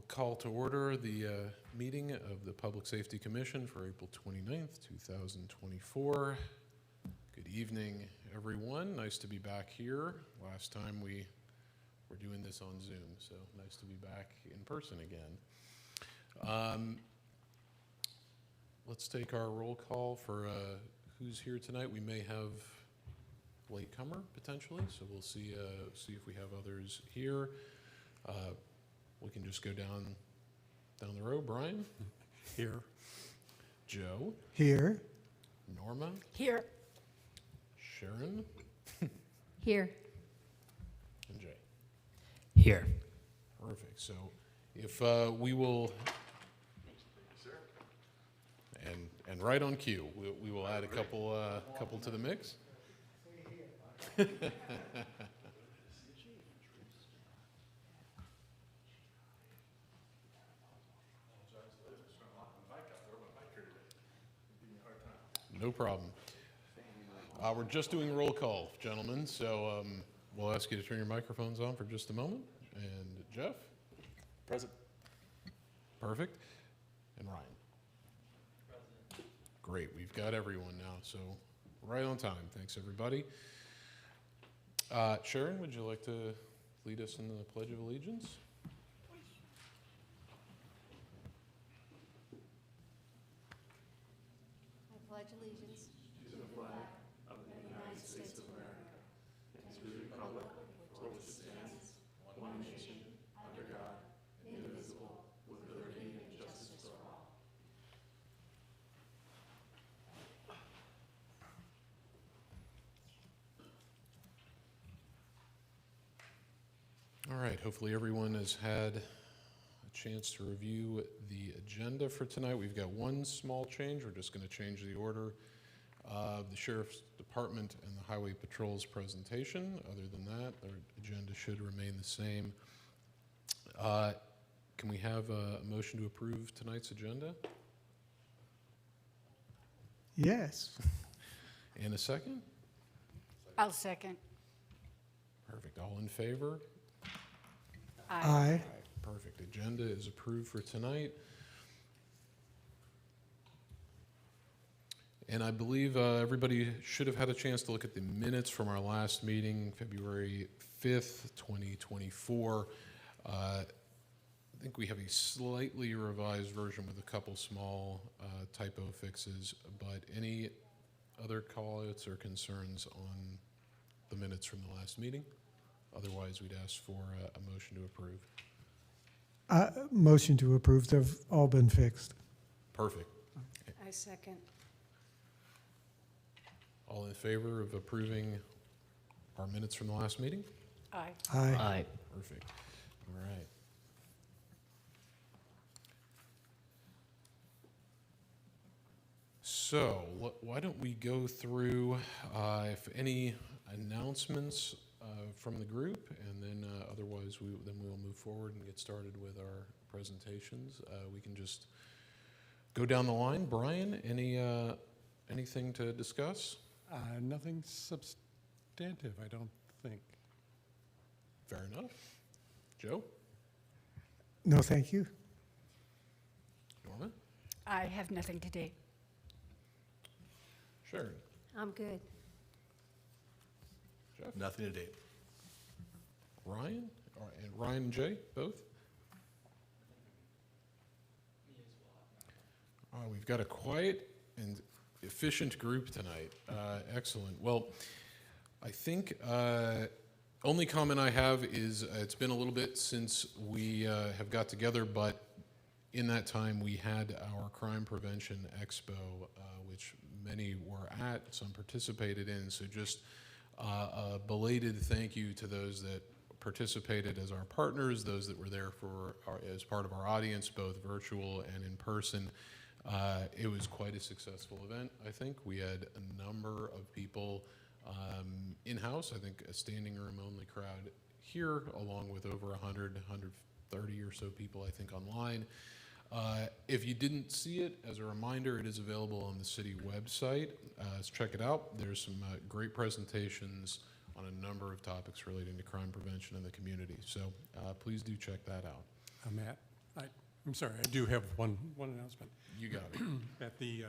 We'll call to order the meeting of the Public Safety Commission for April 29th, 2024. Good evening, everyone. Nice to be back here. Last time we were doing this on Zoom, so nice to be back in person again. Let's take our roll call for who's here tonight. We may have latecomer potentially, so we'll see if we have others here. We can just go down the row. Brian? Here. Joe? Here. Norma? Here. Sharon? Here. And Jay? Here. Perfect. So if we will, and right on cue, we will add a couple to the mix. No problem. We're just doing roll call, gentlemen, so we'll ask you to turn your microphones on for just a moment. And Jeff? Present. Perfect. And Ryan? Present. Great, we've got everyone now, so right on time. Thanks, everybody. Sharon, would you like to lead us in the Pledge of Allegiance? I pledge allegiance to the flag of the United States of America and to the republic for which it stands, one nation, under God, indivisible, with liberty and justice for all. All right, hopefully everyone has had a chance to review the agenda for tonight. We've got one small change. We're just going to change the order of the Sheriff's Department and the Highway Patrol's presentation. Other than that, our agenda should remain the same. Can we have a motion to approve tonight's agenda? Yes. And a second? I'll second. Perfect. All in favor? Aye. Perfect. Agenda is approved for tonight. And I believe everybody should have had a chance to look at the minutes from our last meeting, February 5th, 2024. I think we have a slightly revised version with a couple small typo fixes, but any other call-outs or concerns on the minutes from the last meeting? Otherwise, we'd ask for a motion to approve. Motion to approve. They've all been fixed. Perfect. I second. All in favor of approving our minutes from the last meeting? Aye. Aye. Aye. Perfect. All right. So why don't we go through if any announcements from the group, and then otherwise we'll move forward and get started with our presentations. We can just go down the line. Brian, anything to discuss? Nothing substantive, I don't think. Fair enough. Joe? No, thank you. Norma? I have nothing today. Sharon? I'm good. Jeff? Nothing to date. Ryan? All right, and Ryan and Jay, both? We've got a quiet and efficient group tonight. Excellent. Well, I think only comment I have is it's been a little bit since we have got together, but in that time we had our Crime Prevention Expo, which many were at, some participated in. So just a belated thank you to those that participated as our partners, those that were there as part of our audience, both virtual and in person. It was quite a successful event, I think. We had a number of people in-house, I think a standing room only crowd here, along with over 100, 130 or so people, I think, online. If you didn't see it, as a reminder, it is available on the city website. So check it out. There's some great presentations on a number of topics relating to crime prevention in the community. So please do check that out. Matt, I'm sorry, I do have one announcement. You got it. At the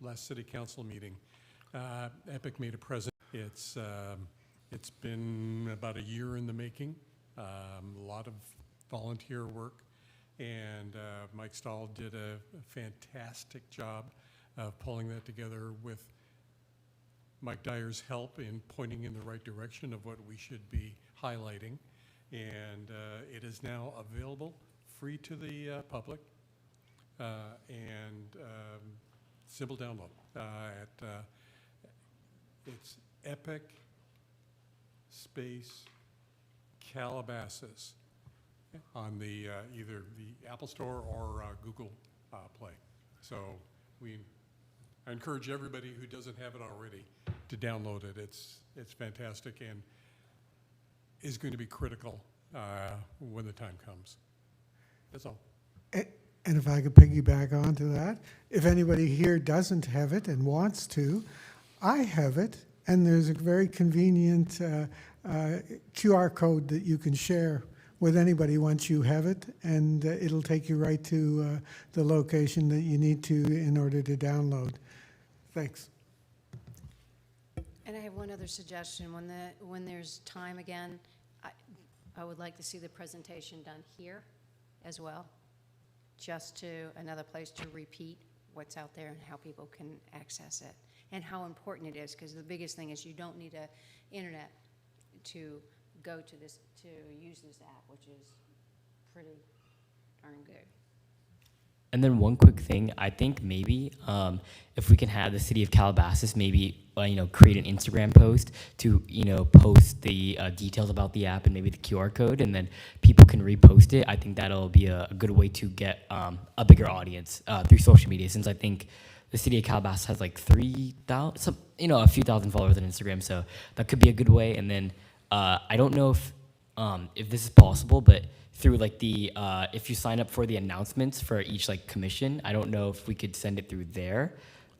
last city council meeting, Epic made a present. It's been about a year in the making, a lot of volunteer work, and Mike Stahl did a fantastic job of pulling that together with Mike Dyer's help in pointing in the right direction of what we should be highlighting. And it is now available, free to the public, and simple download. It's Epic space Calabasas on the either the Apple Store or Google Play. So I encourage everybody who doesn't have it already to download it. It's fantastic and is going to be critical when the time comes. That's all. And if I could piggyback onto that, if anybody here doesn't have it and wants to, I have it, and there's a very convenient QR code that you can share with anybody once you have it, and it'll take you right to the location that you need to in order to download. Thanks. And I have one other suggestion. When there's time again, I would like to see the presentation done here as well, just to another place to repeat what's out there and how people can access it and how important it is, because the biggest thing is you don't need a internet to go to this, to use this app, which is pretty darn good. And then one quick thing, I think maybe if we can have the city of Calabasas maybe create an Instagram post to post the details about the app and maybe the QR code, and then people can repost it. I think that'll be a good way to get a bigger audience through social media, since I think the city of Calabasas has like 3,000, a few thousand followers on Instagram, so that could be a good way. And then I don't know if this is possible, but through like the if you sign up for the announcements for each like commission, I don't know if we could send it through there.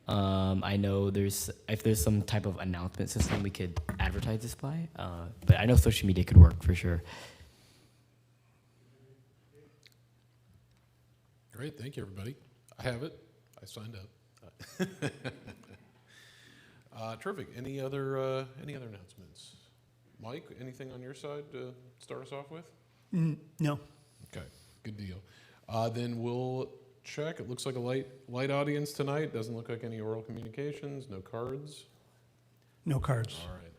I know if there's some type of announcement system we could advertise this by, but I know social media could work for sure. Great, thank you, everybody. I have it. I signed up. Terrific. Any other announcements? Mike, anything on your side to start us off with? No. Okay, good deal. Then we'll check. It looks like a light audience tonight. Doesn't look like any oral communications, no cards. No cards. All right.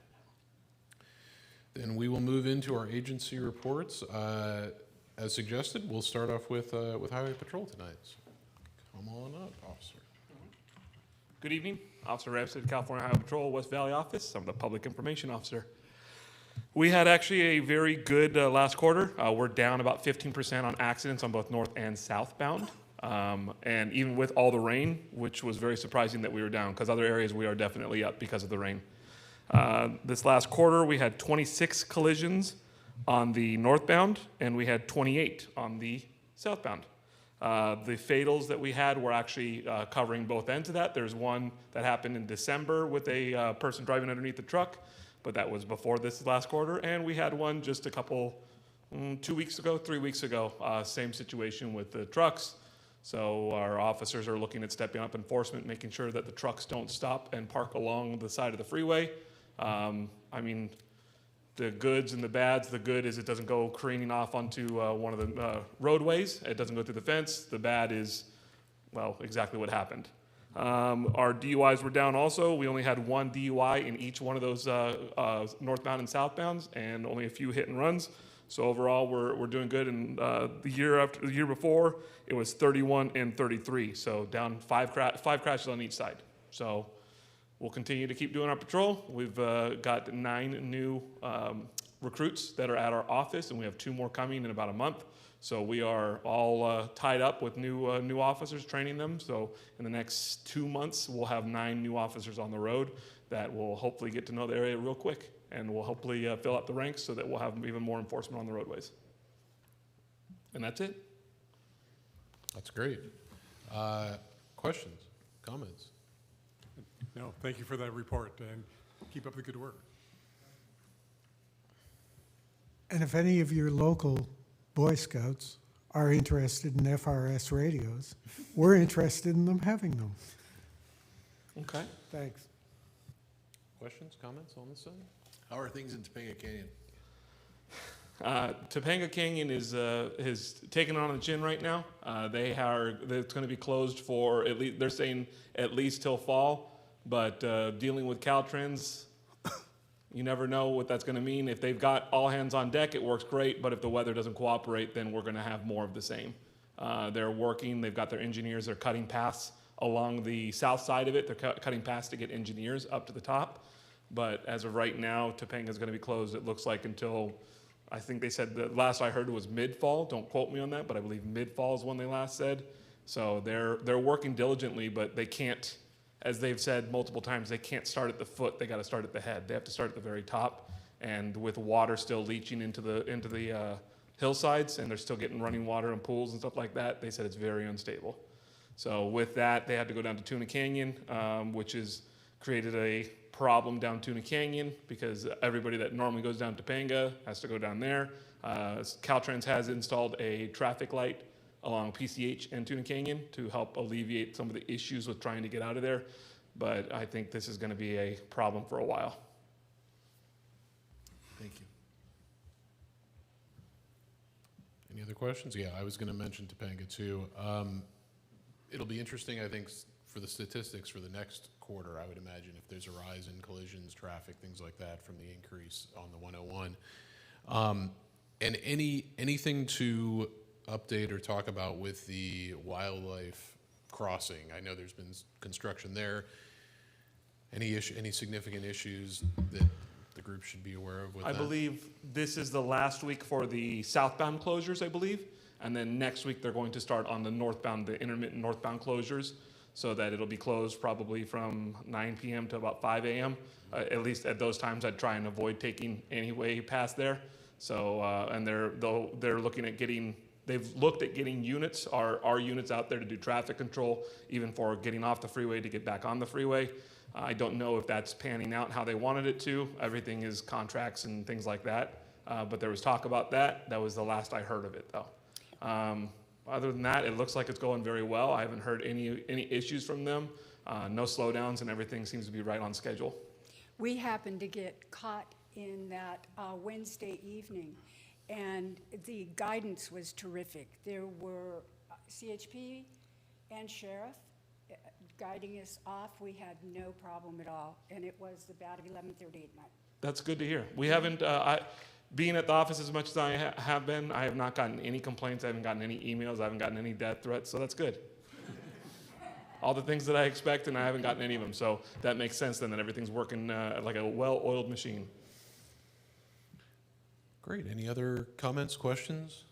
Then we will move into our agency reports. As suggested, we'll start off with Highway Patrol tonight. So come on up, officer. Good evening, Officer Ramsey, California Highway Patrol, West Valley Office. I'm the Public Information Officer. We had actually a very good last quarter. We're down about 15% on accidents on both north and southbound. And even with all the rain, which was very surprising that we were down, because other areas we are definitely up because of the rain. This last quarter, we had 26 collisions on the northbound, and we had 28 on the southbound. The fatals that we had were actually covering both ends of that. There's one that happened in December with a person driving underneath the truck, but that was before this last quarter. And we had one just a couple, 3 weeks ago, same situation with the trucks. So our officers are looking at stepping up enforcement, making sure that the trucks don't stop and park along the side of the freeway. The goods and the bads, the good is it doesn't go careening off onto one of the roadways. It doesn't go through the fence. The bad is, well, exactly what happened. Our DUIs were down also. We only had one DUI in each one of those northbound and southbounds, and only a few hit and runs. So overall, we're doing good. And the year before, it was 31 and 33. So down five crashes on each side. So we'll continue to keep doing our patrol. We've got 9 new recruits that are at our office, and we have 2 more coming in about a month. So we are all tied up with new officers, training them. So in the next 2 months, we'll have 9 new officers on the road that will hopefully get to know the area real quick, and we'll hopefully fill up the ranks so that we'll have even more enforcement on the roadways. And that's it. That's great. Questions, comments? No, thank you for that report, and keep up the good work. And if any of your local Boy Scouts are interested in FRS radios. We're interested in them having them. Okay. Thanks. Questions, comments on this side? How are things in Topanga Canyon? Topanga Canyon is taking it on the chin right now. It's going to be closed for at least, they're saying at least till fall, but dealing with Caltrans, you never know what that's going to mean. If they've got all hands on deck, it works great, but if the weather doesn't cooperate, then we're going to have more of the same. They're working, they've got their engineers, they're cutting paths along the south side of it. They're cutting paths to get engineers up to the top. But as of right now, Topanga's going to be closed, it looks like, until, I think they said, the last I heard was mid-fall. Don't quote me on that, but I believe mid-fall is when they last said. So they're working diligently, but they can't, as they've said multiple times, they can't start at the foot. They got to start at the head. They have to start at the very top. And with water still leaching into the hillsides, and they're still getting running water and pools and stuff like that, they said it's very unstable. So with that, they had to go down to Tuna Canyon, which has created a problem down Tuna Canyon because everybody that normally goes down Topanga has to go down there. Caltrans has installed a traffic light along PCH and Tuna Canyon to help alleviate some of the issues with trying to get out of there. But I think this is going to be a problem for a while. Thank you. Any other questions? Yeah, I was going to mention Topanga too. It'll be interesting, I think, for the statistics for the next quarter, I would imagine, if there's a rise in collisions, traffic, things like that from the increase on the 101. And anything to update or talk about with the wildlife crossing? I know there's been construction there. Any significant issues that the group should be aware of with I that? believe this is the last week for the southbound closures, I believe. And then next week, they're going to start on the northbound, the intermittent northbound closures, so that it'll be closed probably from 9 p.m. to about 5 a.m. At least at those times, I'd try and avoid taking any way past there. So, and they're looking at they've looked at getting units, our units out there to do traffic control, even for getting off the freeway to get back on the freeway. I don't know if that's panning out how they wanted it to. Everything is contracts and things like that. But there was talk about that. That was the last I heard of it, though. Other than that, it looks like it's going very well. I haven't heard any issues from them. No slowdowns, and everything seems to be right on schedule. We happened to get caught in that Wednesday evening, and the guidance was terrific. There were CHP and sheriff guiding us off. We had no problem at all, and it was about 11:30 at night. That's good to hear. We haven't, being at the office as much as I have been, I have not gotten any complaints. I haven't gotten any emails. I haven't gotten any death threats, so that's good. All the things that I expect, and I haven't gotten any of them. So that makes sense then that everything's working like a well-oiled machine. Great. Any other comments, questions?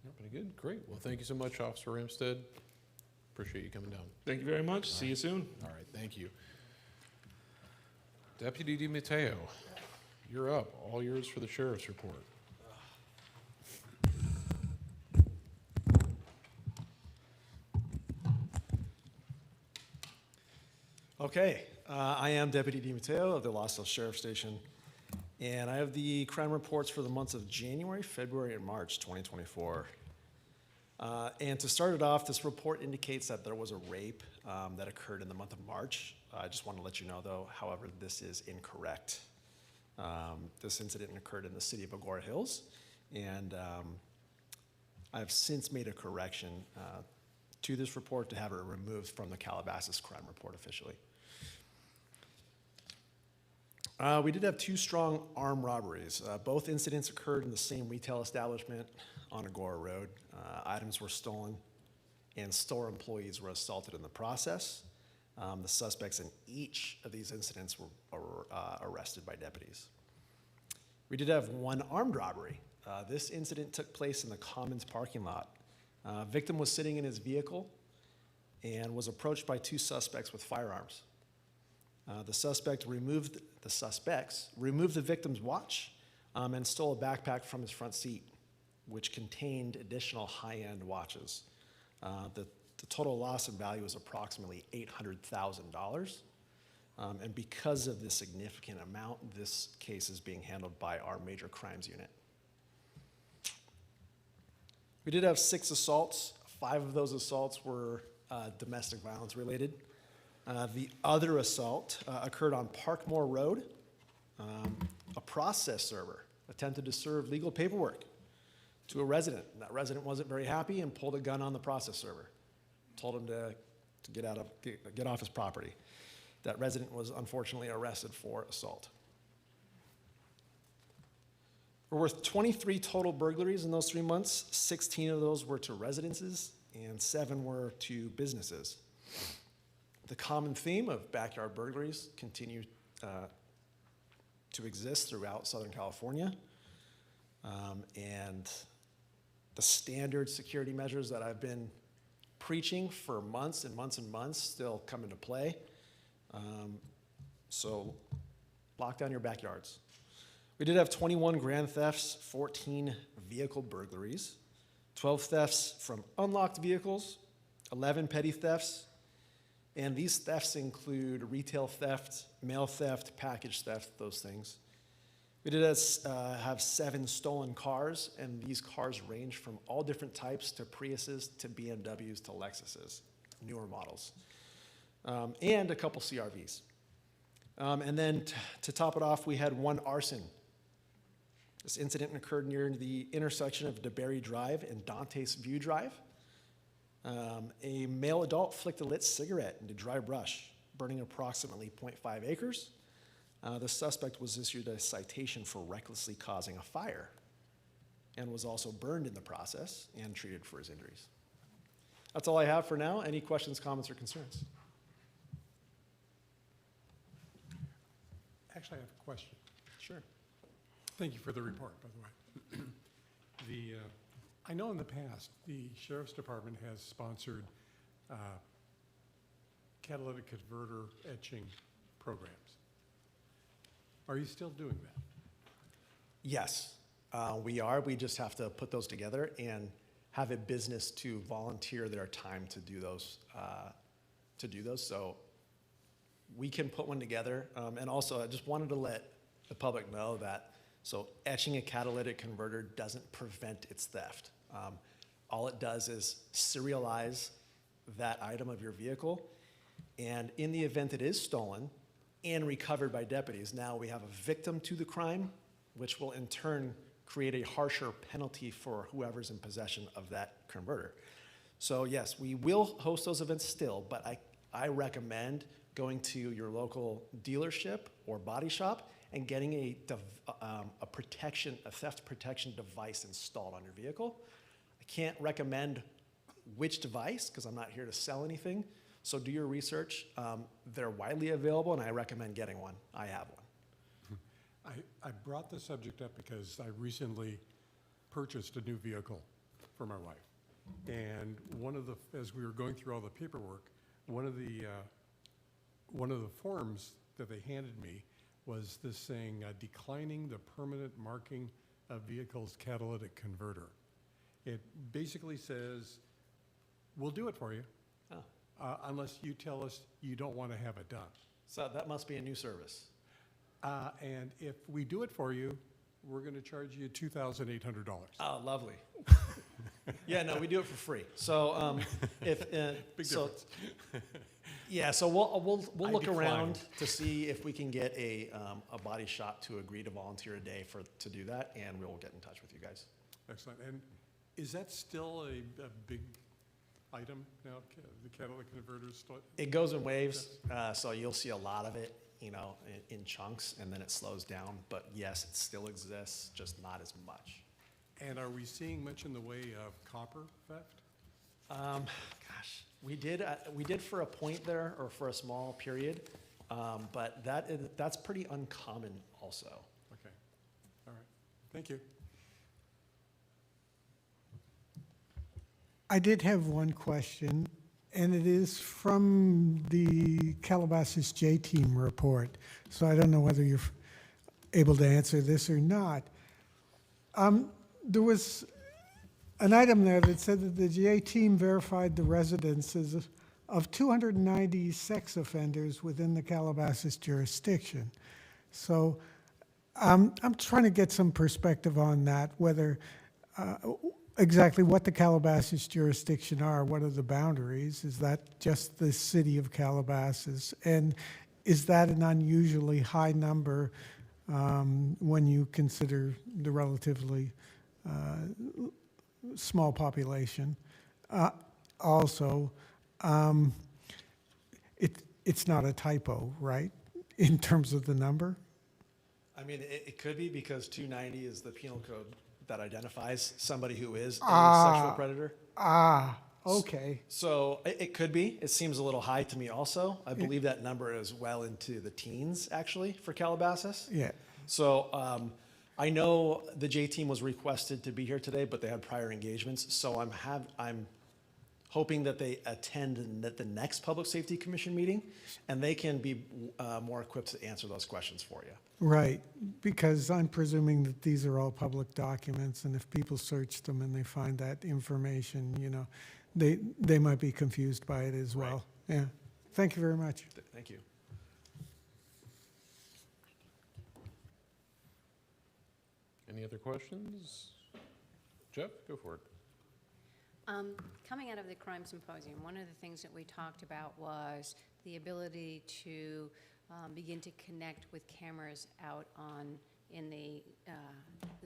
No, pretty good. Great. Well, thank you so much, Officer Ramstead. Appreciate you coming down. Thank you very much. See you soon. All right. Thank you. Deputy DiMatteo, you're up. All yours for the sheriff's report. Okay, I am Deputy DiMatteo of the Los Angeles Sheriff Station, and I have the crime reports for the months of January, February, and March 2024. And to start it off, this report indicates that there was a rape that occurred in the month of March. I just want to let you know, though, however, this is incorrect. This incident occurred in the city of Agoura Hills, and I've since made a correction to this report to have it removed from the Calabasas crime report officially. We did have two strong armed robberies. Both incidents occurred in the same retail establishment on Agoura Road. Items were stolen, and store employees were assaulted in the process. The suspects in each of these incidents were arrested by deputies. We did have one armed robbery. This incident took place in the Commons parking lot. Victim was sitting in his vehicle and was approached by two suspects with firearms. The suspects removed the victim's watch and stole a backpack from his front seat, which contained additional high-end watches. The total loss in value is approximately $800,000. And because of the significant amount, this case is being handled by our major crimes unit. We did have 6 assaults. 5 of those assaults were domestic violence related. The other assault occurred on Parkmore Road. A process server attempted to serve legal paperwork to a resident. And that resident wasn't very happy and pulled a gun on the process server. Told him to get off his property. That resident was unfortunately arrested for assault. We're worth 23 total burglaries in those 3 months. 16 of those were to residences and 7 were to businesses. The common theme of backyard burglaries continue to exist throughout Southern California. And the standard security measures that I've been preaching for months and months and months still come into play. So lock down your backyards. We did have 21 grand thefts, 14 vehicle burglaries, 12 thefts from unlocked vehicles, 11 petty thefts, and these thefts include retail theft, mail theft, package theft, those things. We did have 7 stolen cars, and these cars range from all different types to Priuses to BMWs to Lexuses, newer models, and a couple CRVs. And then to top it off, we had 1 arson. This incident occurred near the intersection of DeBerry Drive and Dantes View Drive. A male adult flicked a lit cigarette into dry brush, burning approximately 0.5 acres. The suspect was issued a citation for recklessly causing a fire and was also burned in the process and treated for his injuries. That's all I have for now. Any questions, comments, or concerns? Actually, I have a question. Sure. Thank you for the report, by the way. I know in the past, the Sheriff's Department has sponsored catalytic converter etching programs. Are you still doing that? Yes, we are. We just have to put those together and have a business to volunteer their time to do those. So we can put one together. And also, I just wanted to let the public know that so etching a catalytic converter doesn't prevent its theft. All it does is serialize that item of your vehicle. And in the event it is stolen and recovered by deputies, now we have a victim to the crime, which will in turn create a harsher penalty for whoever's in possession of that converter. So yes, we will host those events still, but I recommend going to your local dealership or body shop and getting a theft protection device installed on your vehicle. I can't recommend which device because I'm not here to sell anything. So do your research. They're widely available, and I recommend getting one. I have one. I brought the subject up because I recently purchased a new vehicle for my wife. And as we were going through all the paperwork, one of the forms that they handed me was this saying, declining the permanent marking of vehicle's catalytic converter. It basically says, we'll do it for you, unless you tell us you don't want to have it done. So that must be a new service. And if we do it for you, we're going to charge you $2,800. Oh, lovely. Yeah, no, we do it for free. So if Big so, difference. yeah, so we'll I look decline. around to see if we can get a body shop to agree to volunteer a day to do that, and we'll get in touch with you guys. Excellent. And is that still a big item now, the catalytic converters? It goes in waves, so you'll see a lot of it, in chunks, and then it slows down. But yes, it still exists, just not as much. And are we seeing much in the way of copper theft? Gosh, we did for a point there, or for a small period, but that's pretty uncommon also. Okay. All right. Thank you. I did have one question, and it is from the Calabasas J-Team report. So I don't know whether you're able to answer this or not. There was an item there that said that the J-Team verified the residences of 290 sex offenders within the Calabasas jurisdiction. So I'm trying to get some perspective on that, whether exactly what the Calabasas jurisdiction are, what are the boundaries? Is that just the city of Calabasas? And is that an unusually high number when you consider the relatively small population? Also, it's not a typo, right, in terms of the number? I mean, it could be because 290 is the penal code that identifies somebody who is a sexual predator. Okay. So it could be. It seems a little high to me also. I believe that number is well into the teens, actually, for Calabasas. Yeah. So I know the J team was requested to be here today, but they had prior engagements. So I'm hoping that they attend the next Public Safety Commission meeting, and they can be more equipped to answer those questions for you. Right, because I'm presuming that these are all public documents, and if people search them and they find that information, you know, they might be confused by it as well. Yeah. Thank you very much. Thank you. Any other questions? Jeff, go for it. Coming out of the crime symposium, one of the things that we talked about was the ability to begin to connect with cameras out in the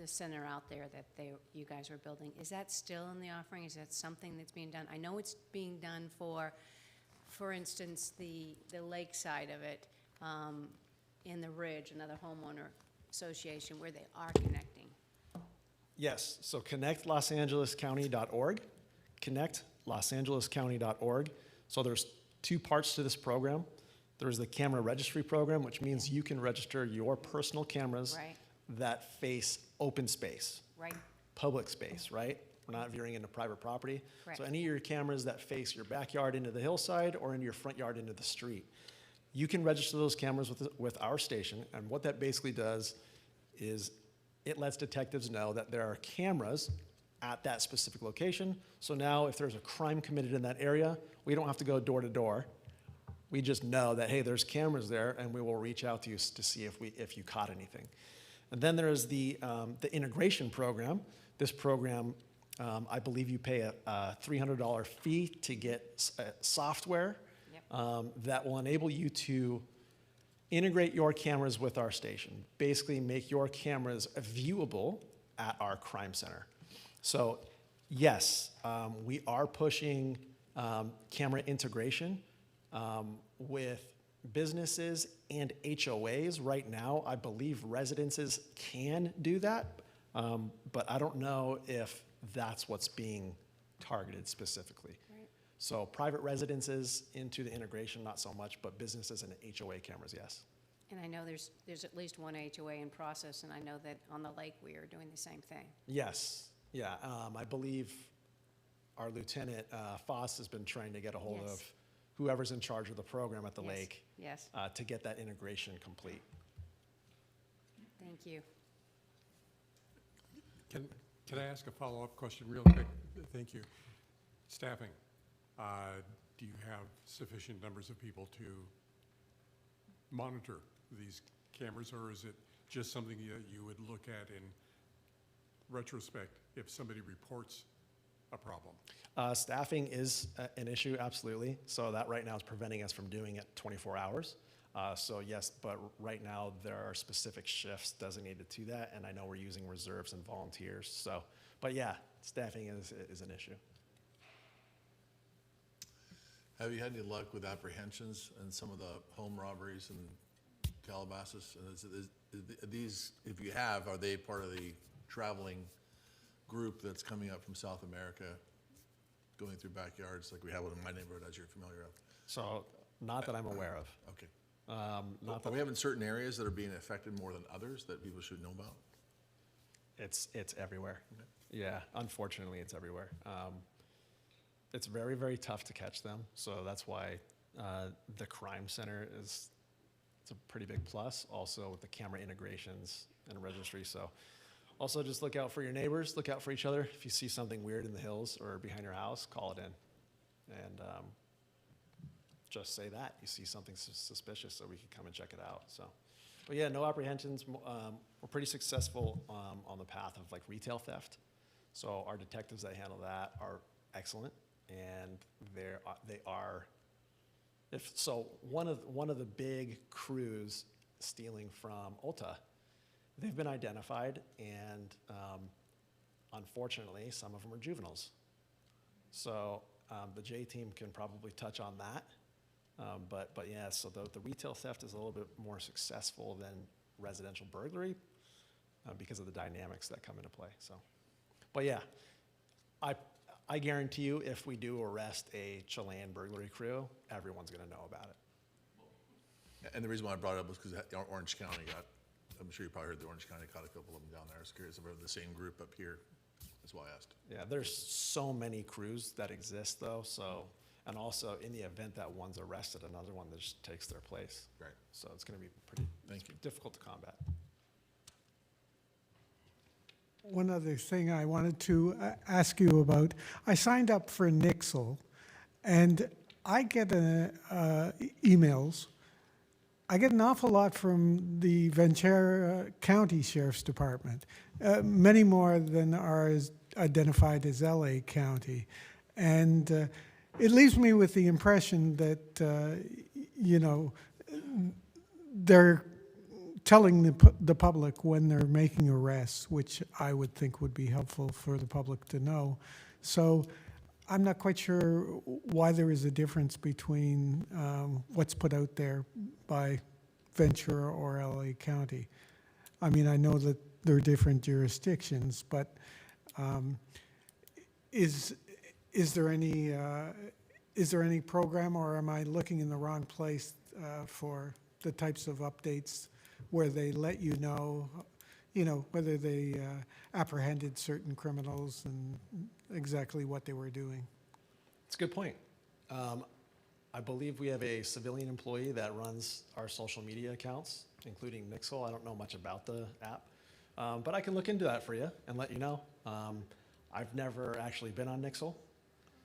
center out there that you guys are building. Is that still in the offering? Is that something that's being done? I know it's being done for instance, the lake side of it in the Ridge, another homeowner association where they are connecting. Yes, so connectlosangelescounty.org, connectlosangelescounty.org. So there's two parts to this program. There's the camera registry program, which means you can register your personal cameras Right. that face open space, Right. public space, right? We're not veering into private property. Correct. So any of your cameras that face your backyard into the hillside or into your front yard into the street, you can register those cameras with our station. And what that basically does is it lets detectives know that there are cameras at that specific location. So now if there's a crime committed in that area, we don't have to go door to door. We just know that, hey, there's cameras there, and we will reach out to you to see if you caught anything. And then there's the integration program. This program, I believe you pay a $300 fee to get software that will enable you to integrate your cameras with our station. Basically make your cameras viewable at our crime center. So yes, we are pushing camera integration with businesses and HOAs. Right now, I believe residences can do that, but I don't know if that's what's being targeted specifically. Right. So private residences into the integration, not so much, but businesses and HOA cameras, yes. And I know there's at least one HOA in process, and I know that on the lake we are doing the same thing. Yes, yeah. I believe our Lieutenant Foss has been trying to get a hold Yes. of whoever's in charge of the program at the Yes. lake Yes, to get that integration complete. thank you. Can I ask a follow-up question real quick? Thank you. Staffing, do you have sufficient numbers of people to monitor these cameras, or is it just something that you would look at in retrospect if somebody reports a problem? Staffing is an issue, absolutely. So that right now is preventing us from doing it 24 hours. So yes, but right now there are specific shifts designated to that, and I know we're using reserves and volunteers. So, but yeah, staffing is an issue. Have you had any luck with apprehensions in some of the home robberies in Calabasas? And these, if you have, are they part of the traveling group that's coming up from South America, going through backyards like we have one in my neighborhood, as you're familiar with? So not that I'm aware of. Okay. Not Are that we having certain areas that are being affected more than others that people should know about? it's everywhere. Yeah, unfortunately, it's everywhere. It's very, very tough to catch them. So that's why the crime center it's a pretty big plus. Also with the camera integrations and registry. So also just look out for your neighbors, look out for each other. If you see something weird in the hills or behind your house, call it in. And just say that you see something suspicious so we can come and check it out. So, but yeah, no apprehensions. We're pretty successful on the path of like retail theft. So our detectives that handle that are excellent, and they are. If so, one of the big crews stealing from Ulta, they've been identified, and unfortunately, some of them are juveniles. So the J team can probably touch on that. But yeah, so the retail theft is a little bit more successful than residential burglary because of the dynamics that come into play. So, but yeah, I guarantee you, if we do arrest a Chilean burglary crew, everyone's going to know about it. And the reason why I brought it up was because Orange County I'm sure you probably heard that Orange County caught a couple of them down there. I was curious if they're the same group up here. That's why I asked. Yeah, there's so many crews that exist though, so, and also in the event that one's arrested, another one that just takes their place. Right. So it's gonna be pretty Thank you. difficult to combat. One other thing I wanted to ask you about, I signed up for Nixle, and I get emails. I get an awful lot from the Ventura County Sheriff's Department, many more than are identified as LA County. And it leaves me with the impression that, they're telling the public when they're making arrests, which I would think would be helpful for the public to know. So I'm not quite sure why there is a difference between what's put out there by Ventura or LA County. I mean, I know that there are different jurisdictions, but is there any program, or am I looking in the wrong place for the types of updates where they let you know, whether they apprehended certain criminals and exactly what they were doing? It's a good point. I believe we have a civilian employee that runs our social media accounts, including Nixle. I don't know much about the app, but I can look into that for you and let you know. I've never actually been on Nixle,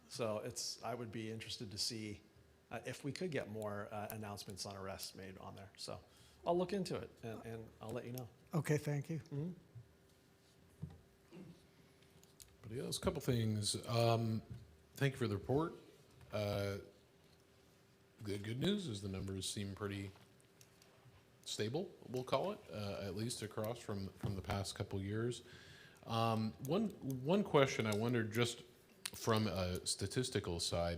so I would be interested to see if we could get more announcements on arrests made on there. So I'll look into it and I'll let you know. Okay, thank you. Mm-hmm. But yeah, a couple things. Thank you for the report. The good news is the numbers seem pretty stable, we'll call it, at least across from the past couple years. One question I wondered, just from a statistical side,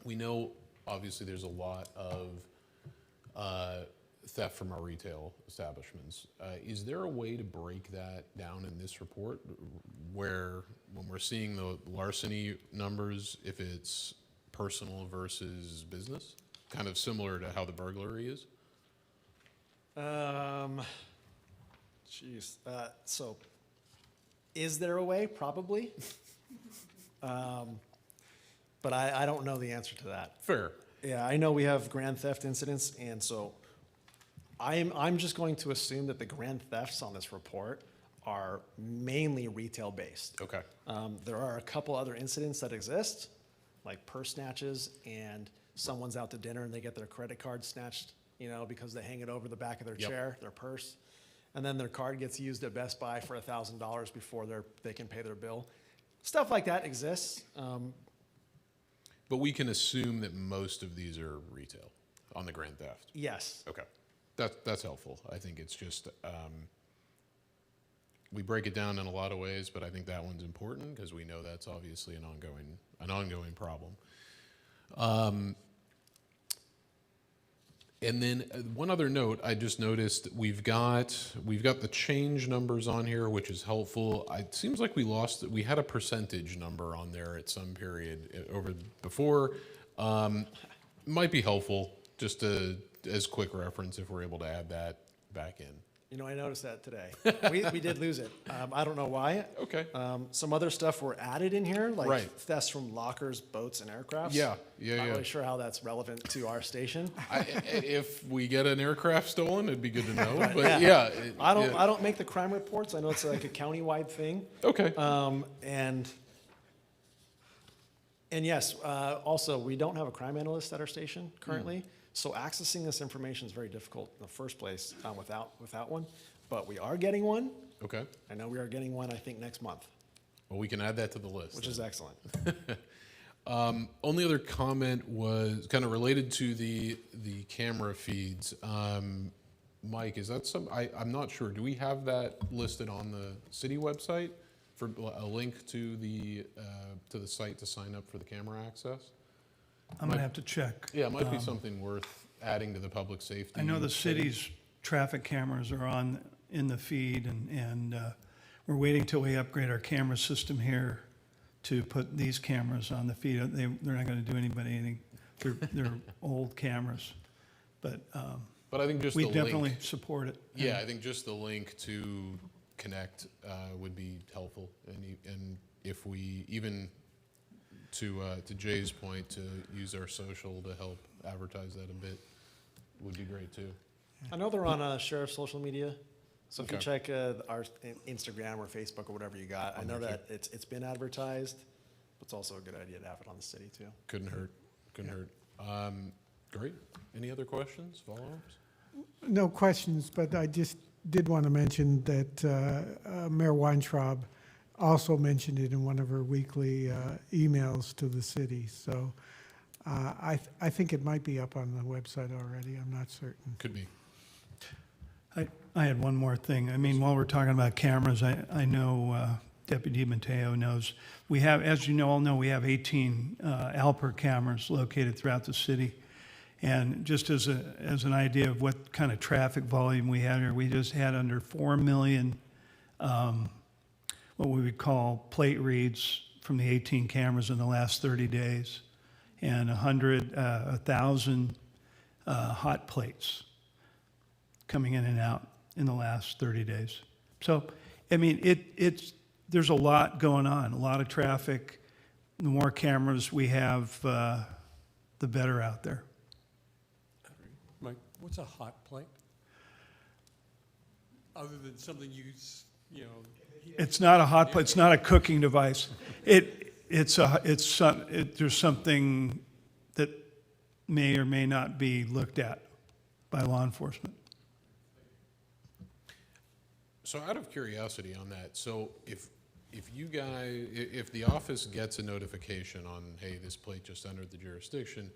we know obviously there's a lot of theft from our retail establishments. Is there a way to break that down in this report, where when we're seeing the larceny numbers, if it's personal versus business, kind of similar to how the burglary is? So is there a way? Probably. But I don't know the answer to that. Fair. Yeah, I know we have grand theft incidents, and so I'm just going to assume that the grand thefts on this report are mainly retail based. Okay. There are a couple other incidents that exist, like purse snatches, and someone's out to dinner and they get their credit card snatched, because they hang it over the back of their Yep. chair, their purse, and then their card gets used at Best Buy for $1,000 before they can pay their bill. Stuff like that exists. But we can assume that most of these are retail on the grand theft. Yes. Okay. That's helpful. I think it's just, we break it down in a lot of ways, but I think that one's important because we know that's obviously an ongoing problem. And then one other note, I just noticed we've got the change numbers on here, which is helpful. It seems like we had a percentage number on there at some period over before. Might be helpful just as quick reference if we're able to add that back in. I noticed that today. We did lose it. I don't know why. Okay. Some other stuff were added in here, like Right. thefts from lockers, boats, and aircrafts. Yeah. Not really sure how that's relevant to our station. If we get an aircraft stolen, it'd be good to know. But Yeah. yeah, I don't make the crime reports. I know it's like a county-wide thing. Okay. And yes, also, we don't have a crime analyst at our station currently, so accessing this information is very difficult in the first place without one. But we are getting one. Okay. I know we are getting one, I think, next month. Well, we can add that to the list. which is excellent. Only other comment was kind of related to the camera feeds. Mike, is that I'm not sure. Do we have that listed on the city website for a link to the site to sign up for the camera access? I'm going to have to check. Yeah, it might be something worth adding to the public safety. I know the city's traffic cameras are in the feed, and we're waiting till we upgrade our camera system here to put these cameras on the feed. They're not going to do anybody anything. They're old cameras, but But I think just we the definitely link. support it. Yeah, I think just the link to connect would be helpful, and if we even to Jay's point, to use our social to help advertise that a bit would be great too. I know they're on sheriff's social media, so if you Okay. check our Instagram or Facebook or whatever you got, I know that it's been advertised, but it's also a good idea to have it on the city too. Couldn't hurt. Couldn't hurt. Great. Any other questions, follow-ups? No questions, but I just did want to mention that Mayor Weintraub also mentioned it in one of her weekly emails to the city. So I think it might be up on the website already. I'm not certain. Could be. I had one more thing. I mean, while we're talking about cameras, I know Deputy Mateo knows, we have, as you all know, we have 18 Alper cameras located throughout the city. And just as an idea of what kind of traffic volume we had here, we just had under 4 million, what we would call plate reads from the 18 cameras in the last 30 days, and 1,000 hot plates coming in and out in the last 30 days. So, I mean, there's a lot going on, a lot of traffic. The more cameras we have, the better out there. Mike, what's a hot plate? Other than something It's not a hot plate. It's not a cooking device. There's something that may or may not be looked at by law enforcement. So out of curiosity on that, so if the office gets a notification on, hey, this plate just entered the jurisdiction,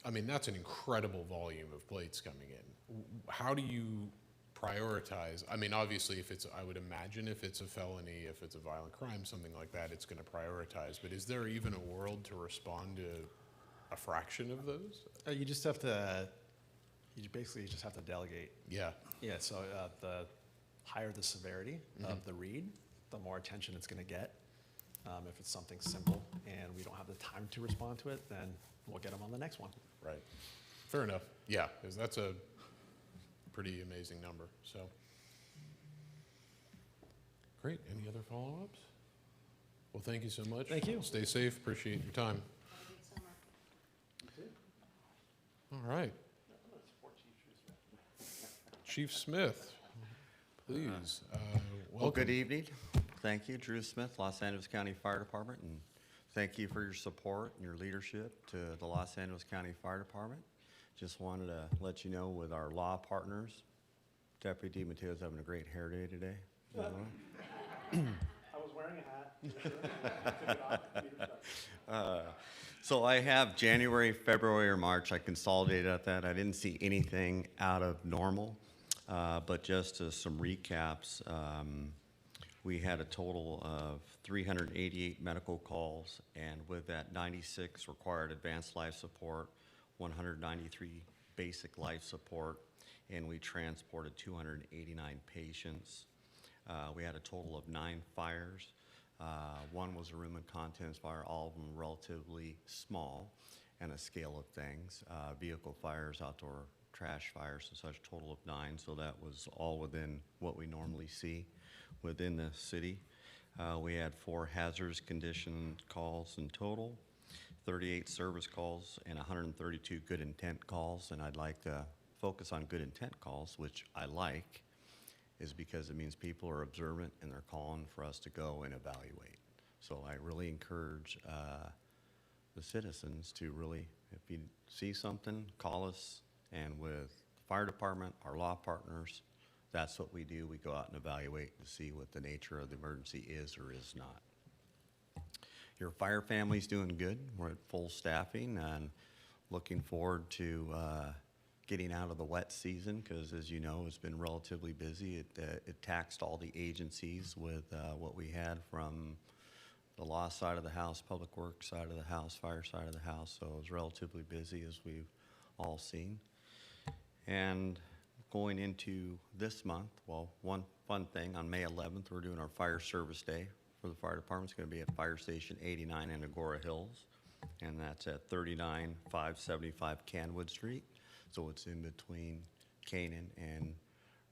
I mean, that's an incredible volume of plates coming in. How do you prioritize? I mean, obviously, I would imagine if it's a felony, if it's a violent crime, something like that, it's going to prioritize. But is there even a world to respond to a fraction of those? You just have to, you just have to delegate. Yeah. Yeah, so the higher the severity of the read, the more attention it's going to get. If it's something simple and we don't have the time to respond to it, then we'll get them on the next one. Right. Fair enough. Yeah, because that's a pretty amazing number. So, great. Any other follow-ups? Well, thank you so much. Thank you. Stay safe. Appreciate your time. All right. Chief Smith, please. Well, good welcome. evening. Thank you, Drew Smith, Los Angeles County Fire Department, and thank you for your support and your leadership to the Los Angeles County Fire Department. Just wanted to let you know with our law partners, Deputy Mateo's having a great hair day today. by the way. I was wearing a hat. So I have January, February, or March. I consolidated at that. I didn't see anything out of normal, but just some recaps. We had a total of 388 medical calls, and with that, 96 required advanced life support, 193 basic life support, and we transported 289 patients. We had a total of 9 fires. One was a room and contents fire, all of them relatively small and a scale of things. Vehicle fires, outdoor trash fires and such, total of 9, so that was all within what we normally see within the city. We had 4 hazardous condition calls in total, 38 service calls, and 132 good intent calls. And I'd like to focus on good intent calls, which I like, is because it means people are observant and they're calling for us to go and evaluate. So I really encourage the citizens to really, if you see something, call us. And with the fire department, our law partners, that's what we do. We go out and evaluate to see what the nature of the emergency is or is not. Your fire family's doing good. We're at full staffing and looking forward to getting out of the wet season because, as you know, it's been relatively busy. It taxed all the agencies with what we had from the law side of the house, public works side of the house, fire side of the house. So it was relatively busy, as we've all seen. And going into this month, well, one fun thing, on May 11th, we're doing our Fire Service Day for the fire department. It's going to be at Fire Station 89 in Agora Hills, and that's at 39575 Canwood Street. So it's in between Canaan and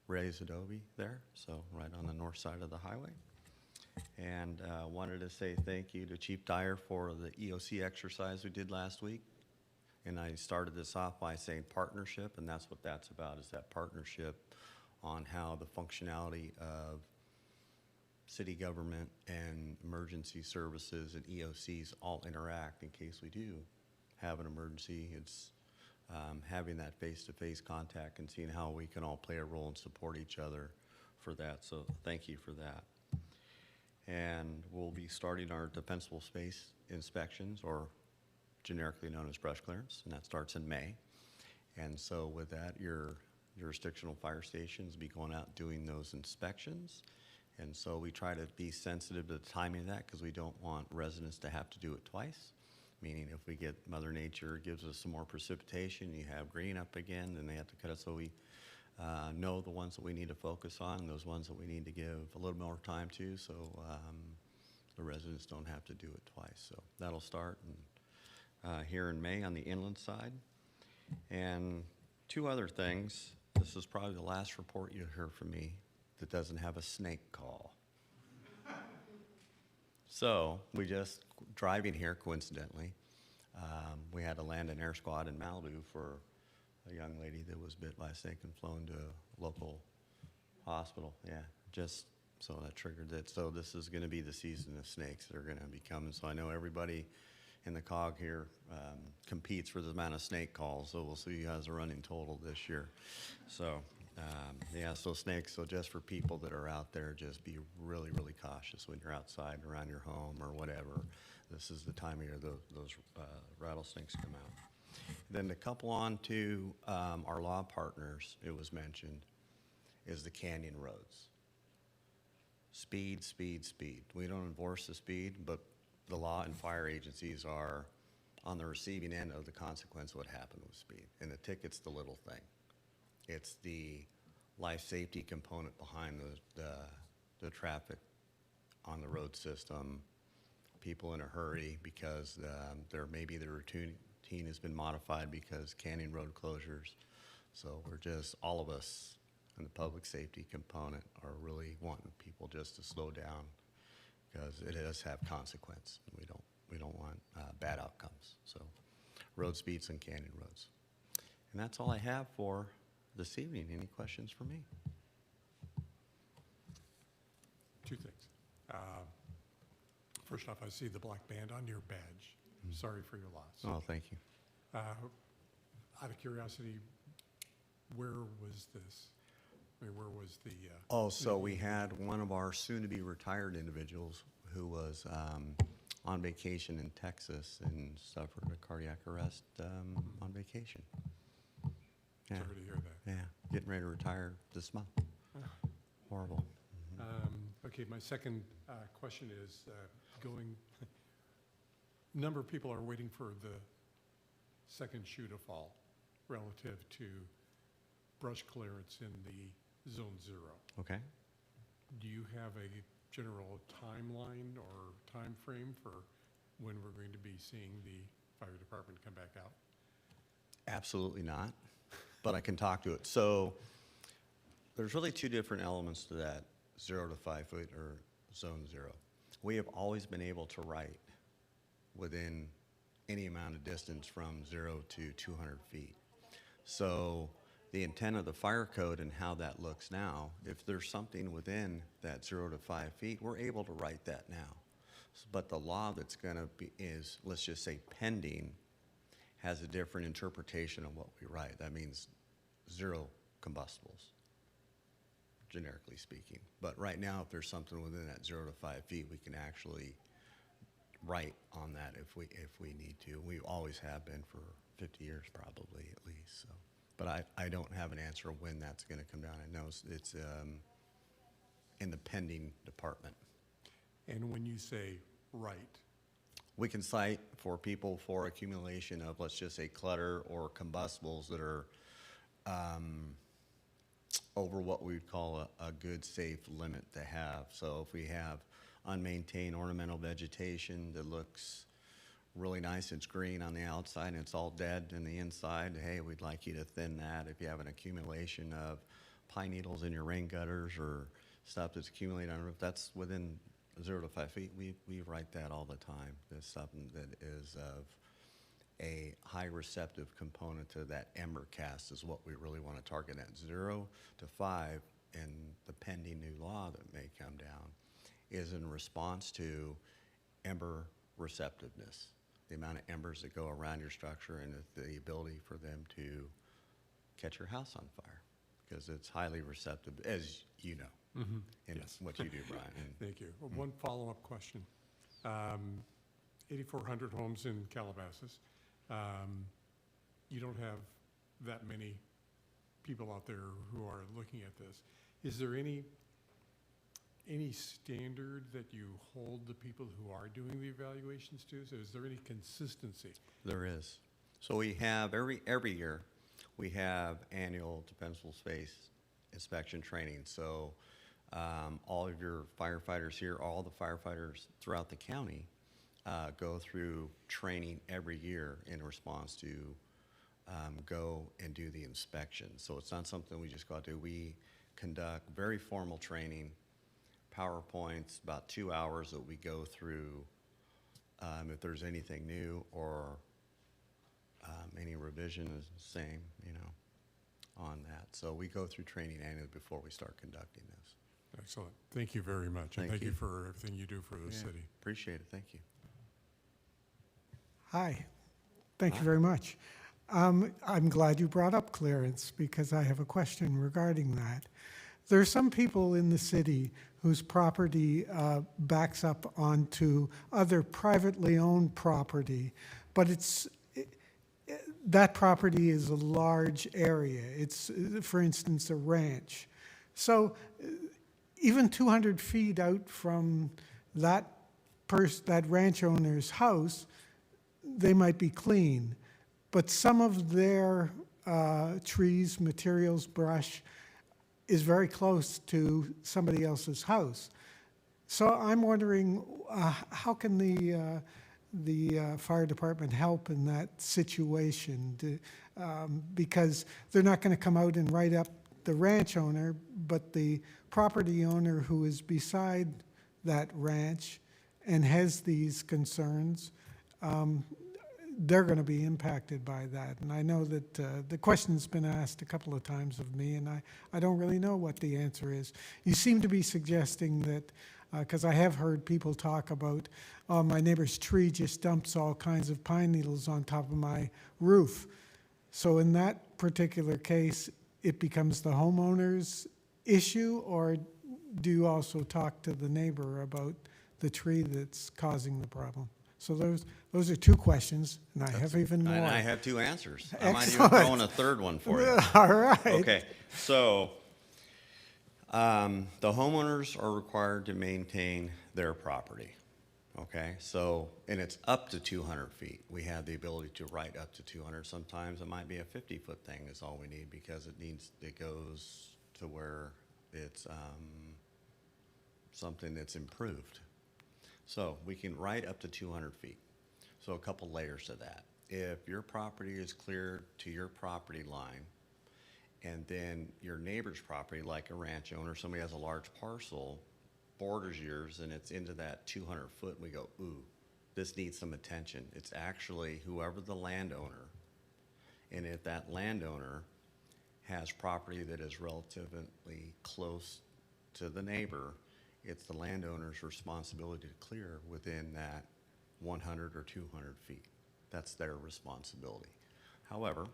Reyes Adobe there, so right on the north side of the highway. And wanted to say thank you to Chief Dyer for the EOC exercise we did last week. And I started this off by saying partnership, and that's what that's about, is that partnership on how the functionality of city government and emergency services and EOCs all interact in case we do have an emergency. It's having that face-to-face contact and seeing how we can all play a role and support each other for that. So thank you for that. And we'll be starting our defensible space inspections, or generically known as brush clearance, and that starts in May. And so with that, your jurisdictional fire stations will be going out doing those inspections. And so we try to be sensitive to the timing of that because we don't want residents to have to do it twice. Meaning if we get Mother Nature gives us some more precipitation, you have green up again, then they have to cut it. So we know the ones that we need to focus on and those ones that we need to give a little more time to, so the residents don't have to do it twice. So that'll start here in May on the inland side. And two other things. This is probably the last report you'll hear from me that doesn't have a snake call. So we just, driving here coincidentally, we had to land an air squad in Malibu for a young lady that was bit by a snake and flown to a local hospital. Yeah, just so that triggered it. So this is going to be the season of snakes that are going to be coming. So I know everybody in the COG here competes for the amount of snake calls. So we'll see who has a running total this year. So yeah, so snakes. So just for people that are out there, just be really, really cautious when you're outside around your home or whatever. This is the time of year those rattlesnakes come out. Then to couple on to our law partners, it was mentioned, is the canyon roads. Speed, speed, speed. We don't enforce the speed, but the law and fire agencies are on the receiving end of the consequence of what happened with speed. And the ticket's the little thing. It's the life safety component behind the traffic on the road system. People in a hurry because maybe the routine has been modified because canyon road closures. So we're just, all of us in the public safety component are really wanting people just to slow down because it does have consequence. We don't want bad outcomes. So road speeds and canyon roads. And that's all I have for this evening. Any questions for me? Two things. First off, I see the black band on your badge. Sorry for your loss. Oh, thank you. Out of curiosity, where was this? I mean, where was the? Oh, so we had one of our soon-to-be retired individuals who was on vacation in Texas and suffered a cardiac arrest on vacation. Yeah. Sorry to hear that. Yeah, getting ready to retire this month. Horrible. Okay, my second question is number of people are waiting for the second shoe to fall relative to brush clearance in the Zone 0. Okay. Do you have a general timeline or time frame for when we're going to be seeing the fire department come back out? Absolutely not, but I can talk to it. So there's really two different elements to that 0 to 5 foot or Zone 0. We have always been able to write within any amount of distance from 0 to 200 feet. So the intent of the fire code and how that looks now, if there's something within that 0 to 5 feet, we're able to write that now. But the law that's going to be is, let's just say pending, has a different interpretation of what we write. That means 0 combustibles, generically speaking. But right now, if there's something within that 0 to 5 feet, we can actually right on that if we need to. We always have been for 50 years probably at least, so. But I don't have an answer of when that's gonna come down. I know it's in the pending department. And when you say right, We can cite for people for accumulation of, let's just say, clutter or combustibles that are over what we would call a good, safe limit to have. So if we have unmaintained ornamental vegetation that looks really nice, it's green on the outside and it's all dead in the inside, hey, we'd like you to thin that. If you have an accumulation of pine needles in your rain gutters or stuff that's accumulated on the roof, that's within 0 to 5 feet. We write that all the time. There's something that is of a high receptive component to that ember cast is what we really want to target at. 0 to 5 in the pending new law that may come down is in response to ember receptiveness, the amount of embers that go around your structure and the ability for them to catch your house on fire, because it's highly receptive, as you know, in Yes. what you do, Brian. And thank you. One follow-up question. 8,400 homes in Calabasas. You don't have that many people out there who are looking at this. Is there any standard that you hold the people who are doing the evaluations to? So is there any consistency? There is. So we have every year, we have annual defensible space inspection training. So all of your firefighters here, all the firefighters throughout the county go through training every year in response to go and do the inspection. So it's not something we just go out to. We conduct very formal training, PowerPoints, about 2 hours that we go through if there's anything new or any revision is the same, on that. So we go through training annually before we start conducting this. Excellent. Thank you very much. And Thank thank you you. for everything you do for the city. Appreciate it, thank you. Hi, thank you very much. I'm glad you brought up clearance because I have a question regarding that. There are some people in the city whose property backs up onto other privately owned property, but that property is a large area. It's, for instance, a ranch. So even 200 feet out from that ranch owner's house, they might be clean. But some of their trees, materials, brush is very close to somebody else's house. So I'm wondering, how can the fire department help in that situation? Because they're not going to come out and write up the ranch owner, but the property owner who is beside that ranch and has these concerns, they're going to be impacted by that. And I know that the question's been asked a couple of times of me, and I don't really know what the answer is. You seem to be suggesting that, because I have heard people talk about, oh, my neighbor's tree just dumps all kinds of pine needles on top of my roof. So in that particular case, it becomes the homeowner's issue, or do you also talk to the neighbor about the tree that's causing the problem? So those are two questions, and I have even more. And I have 2 answers. I might even Excellent. throw in a third one for you. All right. Okay, so the homeowners are required to maintain their property. Okay, so, and it's up to 200 feet. We have the ability to write up to 200. Sometimes it might be a 50-foot thing is all we need because it goes to where it's something that's improved. So we can write up to 200 feet. So a couple layers to that. If your property is clear to your property line, and then your neighbor's property, like a ranch owner, somebody has a large parcel, borders yours, and it's into that 200 foot, we go, ooh, this needs some attention. It's actually whoever the landowner, and if that landowner has property that is relatively close to the neighbor, it's the landowner's responsibility to clear within that 100 or 200 feet. That's their responsibility. However,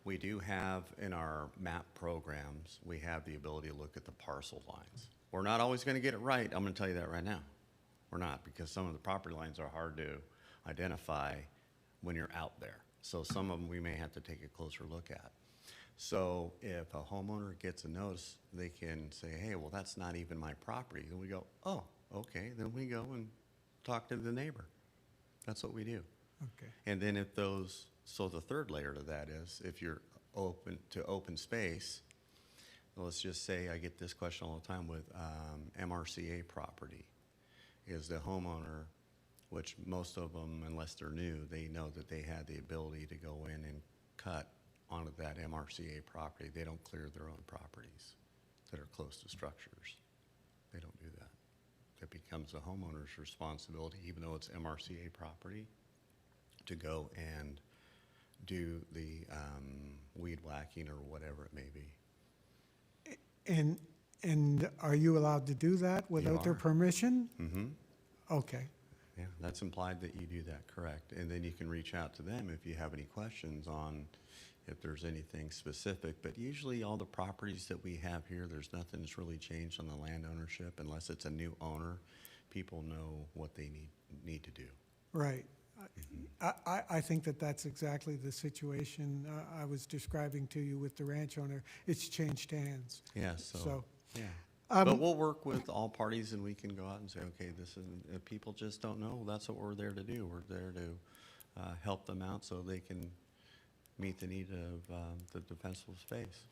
we do have in our map programs, we have the ability to look at the parcel lines. We're not always going to get it right. I'm going to tell you that right now. or not, because some of the property lines are hard to identify when you're out there. So some of them we may have to take a closer look at. So if a homeowner gets a notice, they can say, hey, well, that's not even my property. Then we go, oh, okay. Then we go and talk to the neighbor. That's what we do. Okay. And then if those, so the third layer to that is, if you're open to open space, let's just say, I get this question all the time with MRCA property, is the homeowner, which most of them, unless they're new, they know that they had the ability to go in and cut onto that MRCA property. They don't clear their own properties that are close to structures. They don't do that. It becomes the homeowner's responsibility, even though it's MRCA property, to go and do the weed whacking or whatever it may be. And are you allowed to do that without their are. permission? Mm-hmm. Okay. Yeah, that's implied that you do that, correct. And then you can reach out to them if you have any questions on if there's anything specific. But usually all the properties that we have here, there's nothing that's really changed on the land ownership unless it's a new owner. People know what they need to do. Right. I think that that's exactly the situation I was describing to you with the ranch owner. It's changed hands. Yeah, So, so, yeah. um, But we'll work with all parties and we can go out and say, okay, this is, if people just don't know, that's what we're there to do. We're there to help them out so they can meet the need of the defensible space.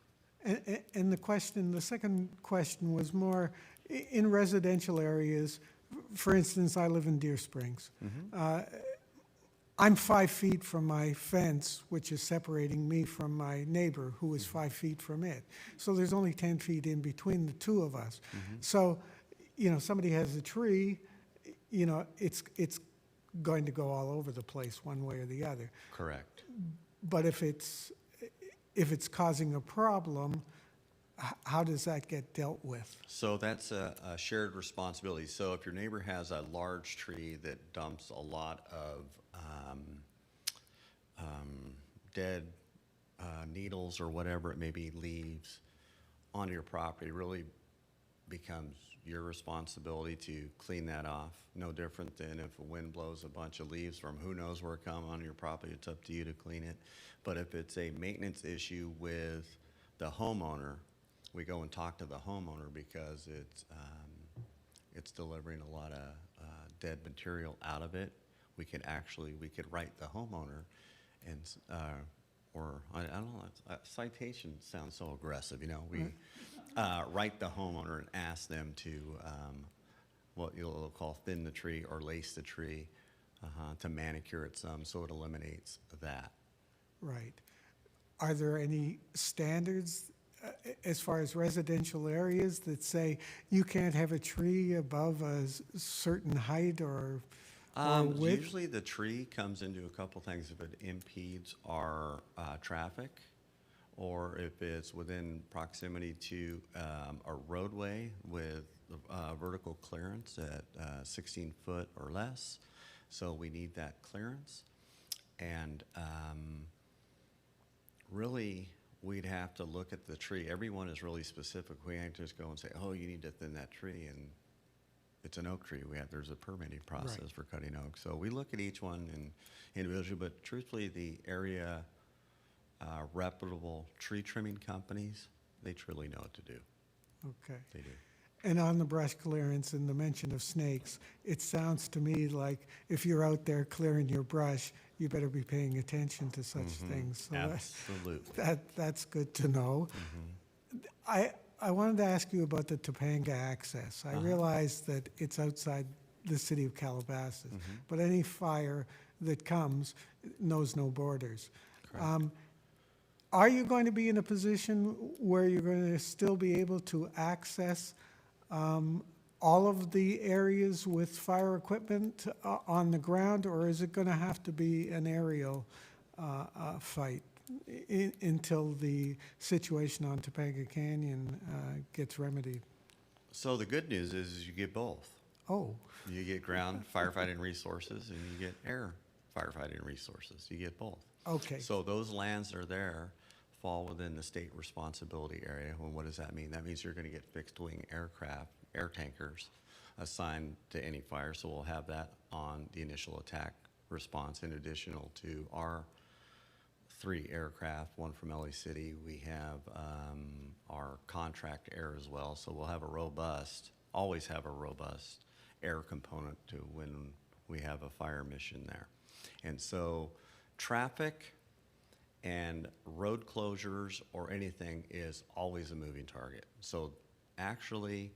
And the second question was more in residential areas. For instance, I live in Deer Springs. I'm 5 feet from my fence, which is separating me from my neighbor, who is 5 feet from it. So there's only 10 feet in between the two of us. So, somebody has a tree, it's going to go all over the place one way or the other. Correct. But if it's causing a problem, how does that get dealt with? So that's a shared responsibility. So if your neighbor has a large tree that dumps a lot of dead needles or whatever it may be, leaves, onto your property, it really becomes your responsibility to clean that off. No different than if a wind blows a bunch of leaves from who knows where it come on your property, it's up to you to clean it. But if it's a maintenance issue with the homeowner, we go and talk to the homeowner because it's delivering a lot of dead material out of it. We could write the homeowner and, or I don't know, citation sounds so aggressive, we write the homeowner and ask them to, what you'll call thin the tree or lace the tree to manicure it some, so it eliminates that. Right. Are there any standards as far as residential areas that say you can't have a tree above a certain height or width? Usually the tree comes into a couple things. If it impedes our traffic, or if it's within proximity to a roadway with vertical clearance at 16 foot or less. So we need that clearance. And really, we'd have to look at the tree. Everyone is really specific. We can't just go and say, oh, you need to thin that tree, and it's an oak tree. There's a permitting process for cutting oak. So we look at each one individually, but truthfully, the area reputable tree trimming companies, they truly know what to do. Okay. They do. And on the brush clearance and the mention of snakes, it sounds to me like if you're out there clearing your brush, you better be paying attention to such things. So Absolutely. that's good to know. I wanted to ask you about the Topanga access. I realize that it's outside the city of Calabasas, but any fire that comes knows no borders. Are you going to be in a position where you're going to still be able to access all of the areas with fire equipment on the ground, or is it going to have to be an aerial fight until the situation on Topanga Canyon gets remedied? So the good news is you get both. Oh, You get ground firefighting resources and you get air firefighting resources. You get both. okay. So those lands that are there fall within the state responsibility area. Well, what does that mean? That means you're going to get fixed wing aircraft, air tankers, assigned to any fire, so we'll have that on the initial attack response in additional to our 3 aircraft, 1 from LA City. We have our contract air as well, so we'll have always have a robust air component to when we have a fire mission there. And so traffic and road closures or anything is always a moving target. So actually,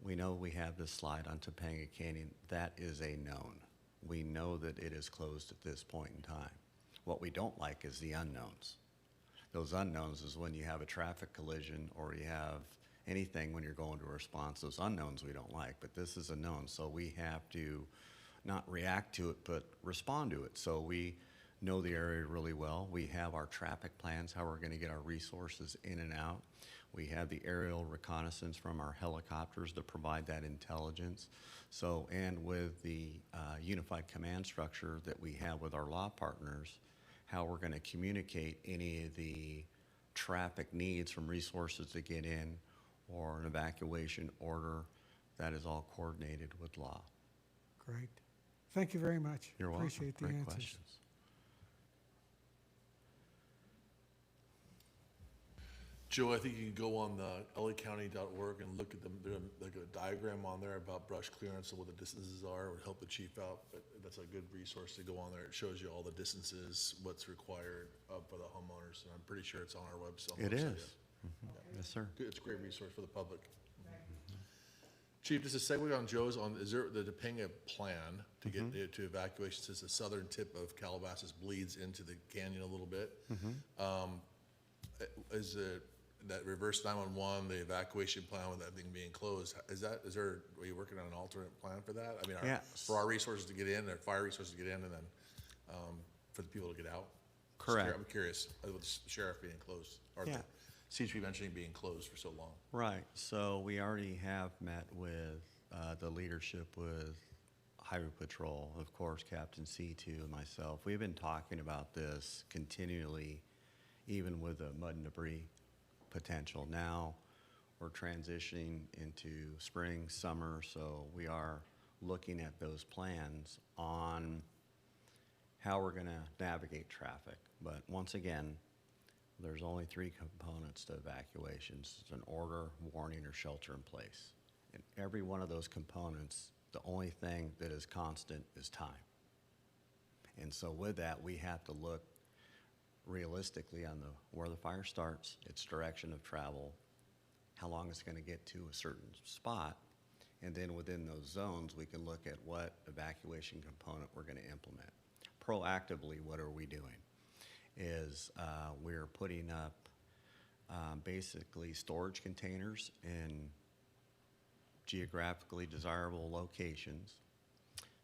we know we have this slide on Topanga Canyon. That is a known. We know that it is closed at this point in time. What we don't like is the unknowns. Those unknowns is when you have a traffic collision or you have anything when you're going to a response. Those unknowns we don't like, but this is a known. So we have to not react to it, but respond to it. So we know the area really well. We have our traffic plans, how we're going to get our resources in and out. We have the aerial reconnaissance from our helicopters to provide that intelligence. So, and with the unified command structure that we have with our law partners, how we're going to communicate any of the traffic needs from resources to get in or an evacuation order, that is all coordinated with law. Great. Thank you very much. You're welcome. Appreciate the Great answers. questions. Joe, I think you can go on the lacounty.org and look at there's like a diagram on there about brush clearance and what the distances are. It would help the chief out, but that's a good resource to go on there. It shows you all the distances, what's required for the homeowners, and I'm pretty sure it's on our website. It is. Yes, sir. It's a great resource for the public. Chief, just a segue on Joe's is there the Topanga plan to get to evacuation since the southern tip of Calabasas bleeds into the canyon a little bit? Is that reverse 911, the evacuation plan with everything being closed, are you working on an alternate plan for that? I mean, for our resources to get in, or fire resources to get in, and then for the people to get out? Correct. I'm curious, with the sheriff being closed, or the CHP mentioning being closed for so long. Right. So we already have met with the leadership with Highway Patrol, of course, Captain C2 and myself. We've been talking about this continually, even with the mud and debris potential. Now we're transitioning into spring, summer, so we are looking at those plans on how we're going to navigate traffic. But once again, there's only 3 components to evacuations. It's an order, warning, or shelter in place. And every one of those components, the only thing that is constant is time. And so with that, we have to look realistically on where the fire starts, its direction of travel, how long it's going to get to a certain spot, and then within those zones, we can look at what evacuation component we're going to implement. Proactively, what are we doing? We're putting up basically storage containers in geographically desirable locations.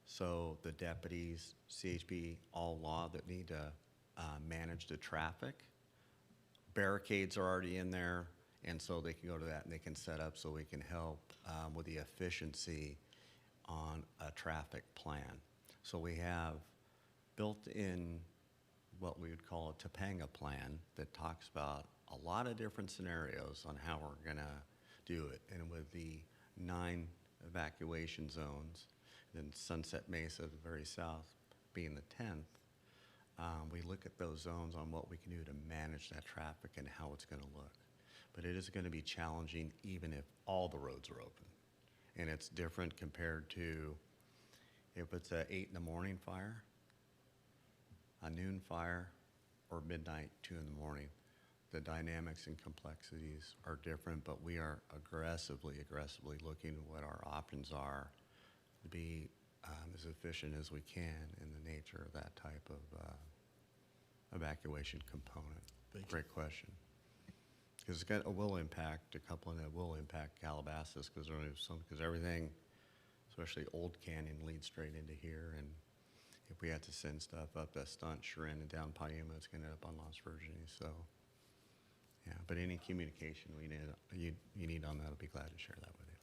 So the deputies, CHP, all law that need to manage the traffic, barricades are already in there, and so they can go to that and they can set up so we can help with the efficiency on a traffic plan. So we have built in what we would call a Topanga plan that talks about a lot of different scenarios on how we're going to do it. And with the 9 evacuation zones, then Sunset Mesa, the very south, being the 10th, we look at those zones on what we can do to manage that traffic and how it's going to look. But it is going to be challenging even if all the roads are open. And it's different compared to if it's a 8 in the morning fire, a noon fire, or midnight, 2 in the morning. The dynamics and complexities are different, but we are aggressively looking at what our options are to be as efficient as we can in the nature of that type of evacuation component. Thank you. Great question. Because it will impact a couple, and it will impact Calabasas because everything, especially Old Canyon, leads straight into here. And if we had to send stuff up that stunt, Sharon and down Piuma, it's going to end up on Las Virgenes. So, yeah. But any communication you need on that, I'll be glad to share that with you.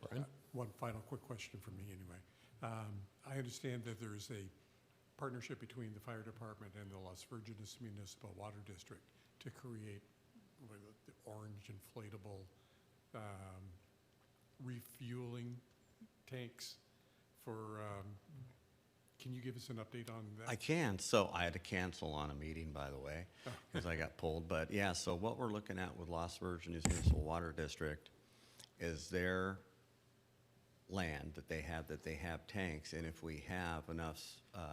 Brian? One final quick question from me anyway. I understand that there is a partnership between the fire department and the Las Virgenes Municipal Water District to create the orange inflatable refueling tanks for, can you give us an update on that? I can. So I had to cancel on a meeting, by the way, because I got pulled. But yeah, so what we're looking at with Las Virgenes Municipal Water District is their land that they have tanks, and if we have enough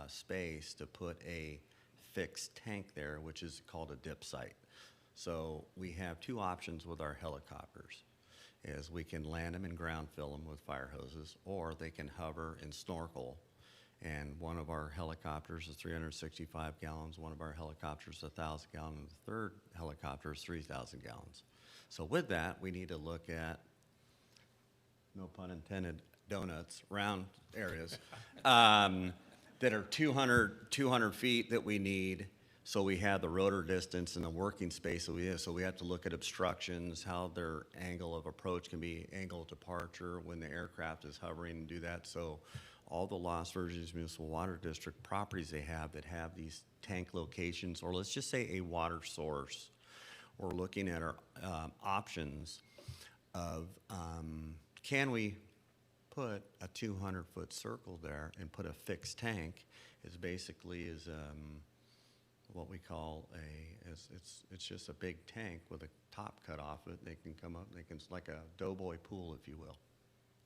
space to put a fixed tank there, which is called a dip site. So we have two options with our helicopters, is we can land them and ground fill them with fire hoses, or they can hover and snorkel. And one of our helicopters is 365 gallons, one of our helicopters is 1,000 gallons, and the third helicopter is 3,000 gallons. So with that, we need to look at, no pun intended, donuts, round areas, that are 200 feet that we need, so we have the rotor distance and the working space that we have. So we have to look at obstructions, how their angle of approach can be, angle of departure when the aircraft is hovering, and do that. So all the Las Virgenes Municipal Water District properties they have that have these tank locations, or let's just say a water source, we're looking at our options of, can we put a 200-foot circle there and put a fixed tank? Is basically what we call it's just a big tank with a top cut off it. They can come up, it's like a doughboy pool, if you will,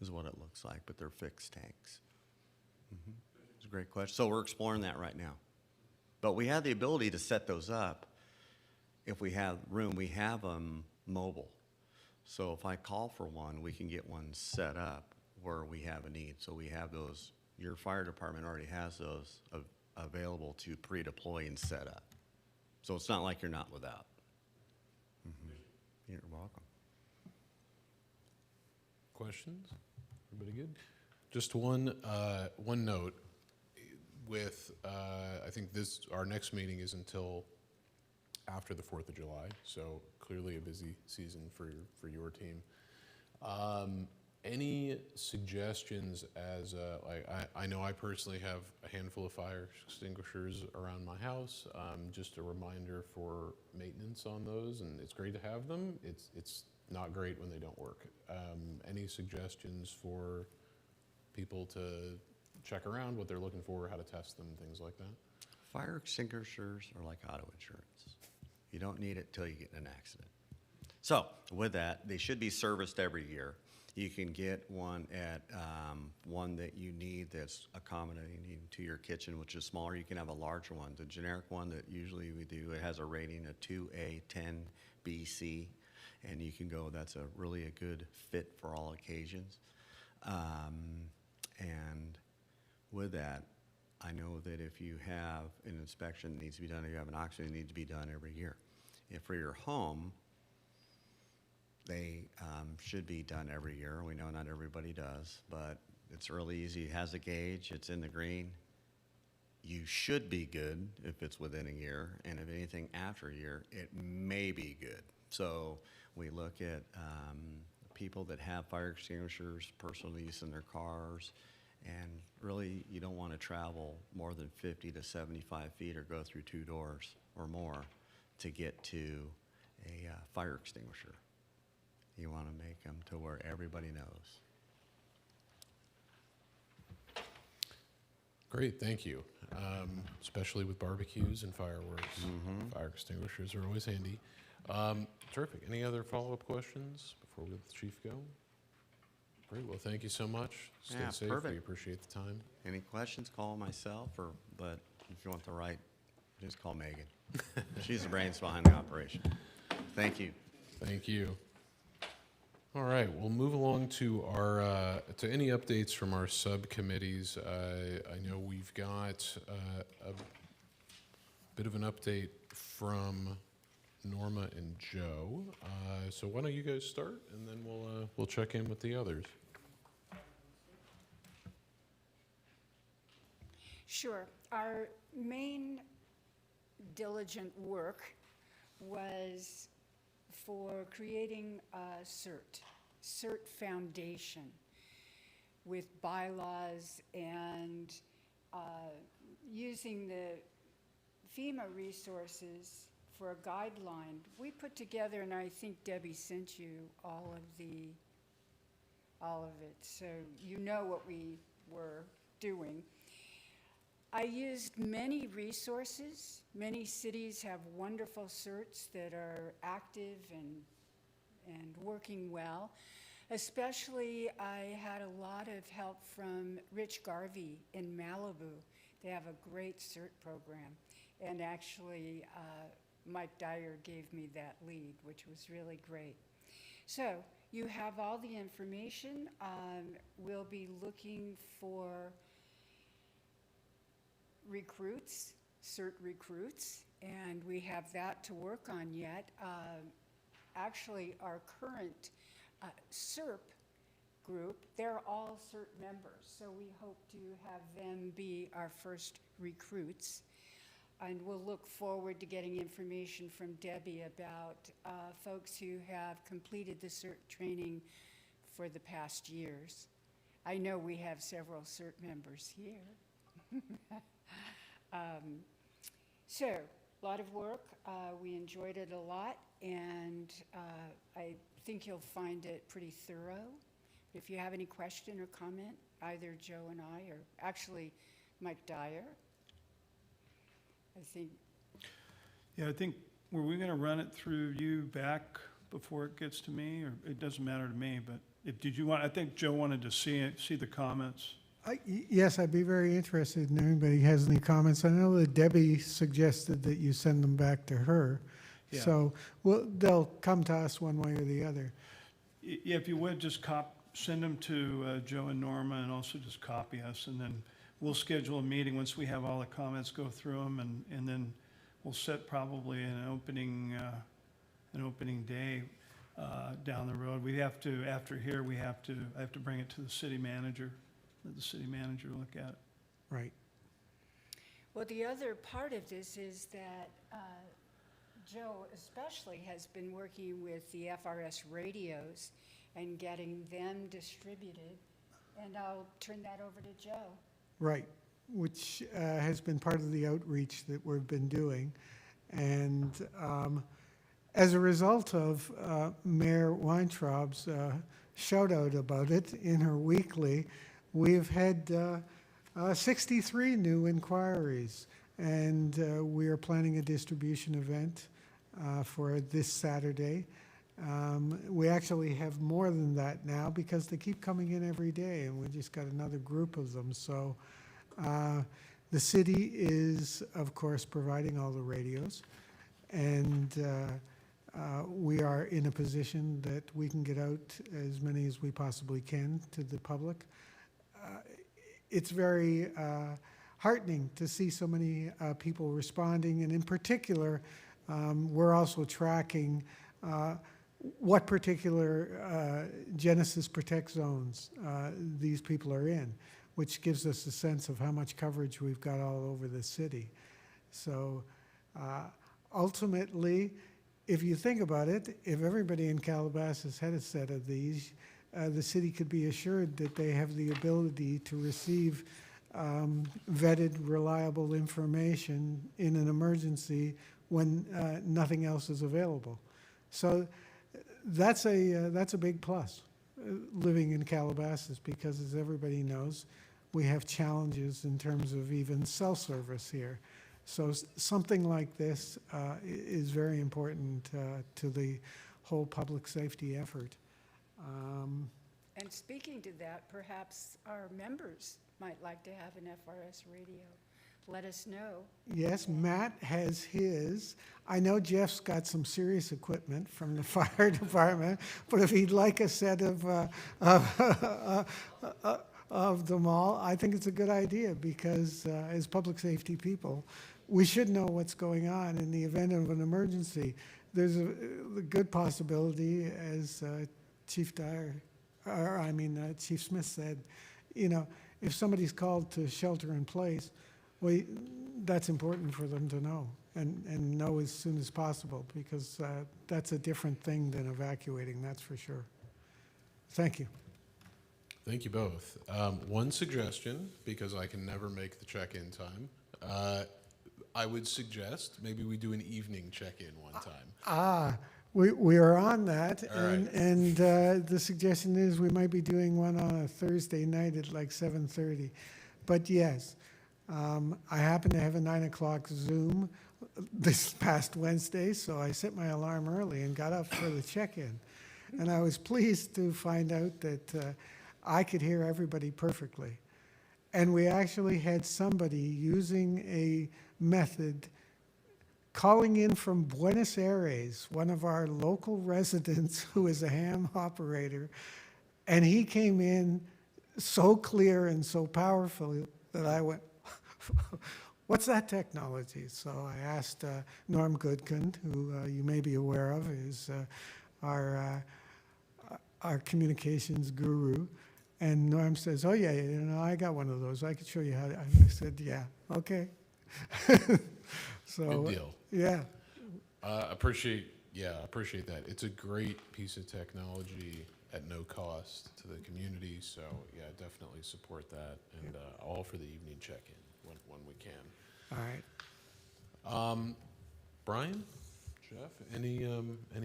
is what it looks like, but they're fixed tanks. It's a great question. So we're exploring that right now. But we have the ability to set those up if we have room. We have them mobile. So if I call for one, we can get one set up where we have a need. So we have those, your fire department already has those available to pre-deploy and set up. So it's not like you're not without. You're welcome. Questions? Everybody good? Just one note. With I think our next meeting is until after the 4th of July, so clearly a busy season for your team. Any suggestions as I know I personally have a handful of fire extinguishers around my house. Just a reminder for maintenance on those, and it's great to have them. It's not great when they don't work. Any suggestions for people to check around, what they're looking for, how to test them, things like that? Fire extinguishers are like auto insurance. You don't need it till you get in an accident. So with that, they should be serviced every year. You can get one at one that you need that's accommodating to your kitchen, which is smaller. You can have a larger one. The generic one that usually we do, it has a rating of 2A, 10BC, and you can go, that's really a good fit for all occasions. And with that, I know that if you have an inspection that needs to be done, or you have an oxygen that needs to be done every year. If for your home, they should be done every year. We know not everybody does, but it's really easy. It has a gauge, it's in the green. You should be good if it's within a year, and if anything after a year, it may be good. So we look at people that have fire extinguishers, personal use in their cars, and really you don't want to travel more than 50 to 75 feet or go through 2 doors or more to get to a fire extinguisher. You want to make them to where everybody knows. Great, thank you. Especially with barbecues and fireworks. Fire extinguishers are always handy. Terrific. Any other follow-up questions before we let the chief go? Great, well, thank you so much. Stay Yeah, safe. perfect. We appreciate the time. Any questions, call myself, but if you want the right, just call Megan. She's the brains behind the operation. Thank you. Thank you. All right, we'll move along to our to any updates from our subcommittees. I know we've got a bit of an update from Norma and Joe. So why don't you guys start, and then we'll check in with the others. Sure. Our main diligent work was for creating a CERT foundation with bylaws and using the FEMA resources for a guideline. We put together, and I think Debbie sent you all of the all of it, so you know what we were doing. I used many resources. Many cities have wonderful certs that are active and working well. Especially, I had a lot of help from Rich Garvey in Malibu. They have a great cert program. And actually, Mike Dyer gave me that lead, which was really great. So you have all the information. We'll be looking for recruits, cert recruits, and we have that to work on yet. Actually, our current CERP group, they're all CERT members, so we hope to have them be our first recruits. And we'll look forward to getting information from Debbie about folks who have completed the CERT training for the past years. I know we have several CERT members here. So, a lot of work. We enjoyed it a lot, and I think you'll find it pretty thorough. If you have any question or comment, either Joe and I, or actually Mike Dyer, I think. Yeah, I think, were we going to run it through you back before it gets to me, or it doesn't matter to me, but did you want, I think Joe wanted to see the comments. Yes, I'd be very interested in anybody has any comments. I know that Debbie suggested that you send them back to her. Yeah. So they'll come to us one way or the other. Yeah, if you would, just send them to Joe and Norma, and also just copy us, and then we'll schedule a meeting once we have all the comments, go through them, and then we'll set probably an opening day down the road. We have to, after here, I have to bring it to the city manager, let the city manager look at it. Right. Well, the other part of this is that Joe especially has been working with the FRS radios and getting them distributed, and I'll turn that over to Joe. Right, which has been part of the outreach that we've been doing. And as a result of Mayor Weintraub's shout out about it in her weekly, we've had 63 new inquiries, and we are planning a distribution event for this Saturday. We actually have more than that now because they keep coming in every day, and we just got another group of them. So the city is, of course, providing all the radios, and we are in a position that we can get out as many as we possibly can to the public. It's very heartening to see so many people responding, and in particular, we're also tracking what particular Genesis Protect zones these people are in, which gives us a sense of how much coverage we've got all over the city. So ultimately, if you think about it, if everybody in Calabasas had a set of these, the city could be assured that they have the ability to receive vetted, reliable information in an emergency when nothing else is available. So that's a big plus, living in Calabasas, because as everybody knows, we have challenges in terms of even cell service here. So something like this is very important to the whole public safety effort. And speaking to that, perhaps our members might like to have an FRS radio. Let us know. Yes, Matt has his. I know Jeff's got some serious equipment from the fire department, but if he'd like a set of them all, I think it's a good idea, because as public safety people, we should know what's going on in the event of an emergency. There's a good possibility, as Chief Smith said, if somebody's called to shelter in place, well, that's important for them to know, and know as soon as possible, because that's a different thing than evacuating, that's for sure. Thank you. Thank you both. One suggestion, because I can never make the check-in time, I would suggest maybe we do an evening check-in one time. We are on that, All right. and the suggestion is we might be doing one on a Thursday night at like 7:30. But yes, I happen to have a 9 o'clock Zoom this past Wednesday, so I set my alarm early and got up for the check-in. And I was pleased to find out that I could hear everybody perfectly. And we actually had somebody using a method calling in from Buenos Aires, one of our local residents who is a ham operator, and he came in so clear and so powerful that I went, what's that technology? So I asked Norm Goodkind, who you may be aware of, is our communications guru. And Norm says, oh yeah, I got one of those. I could show you how to. I said, yeah, okay. So, Good deal. Yeah. Appreciate that. It's a great piece of technology at no cost to the community. So yeah, definitely support that, and all for the evening check-in when we can. All right. Brian, Jeff, any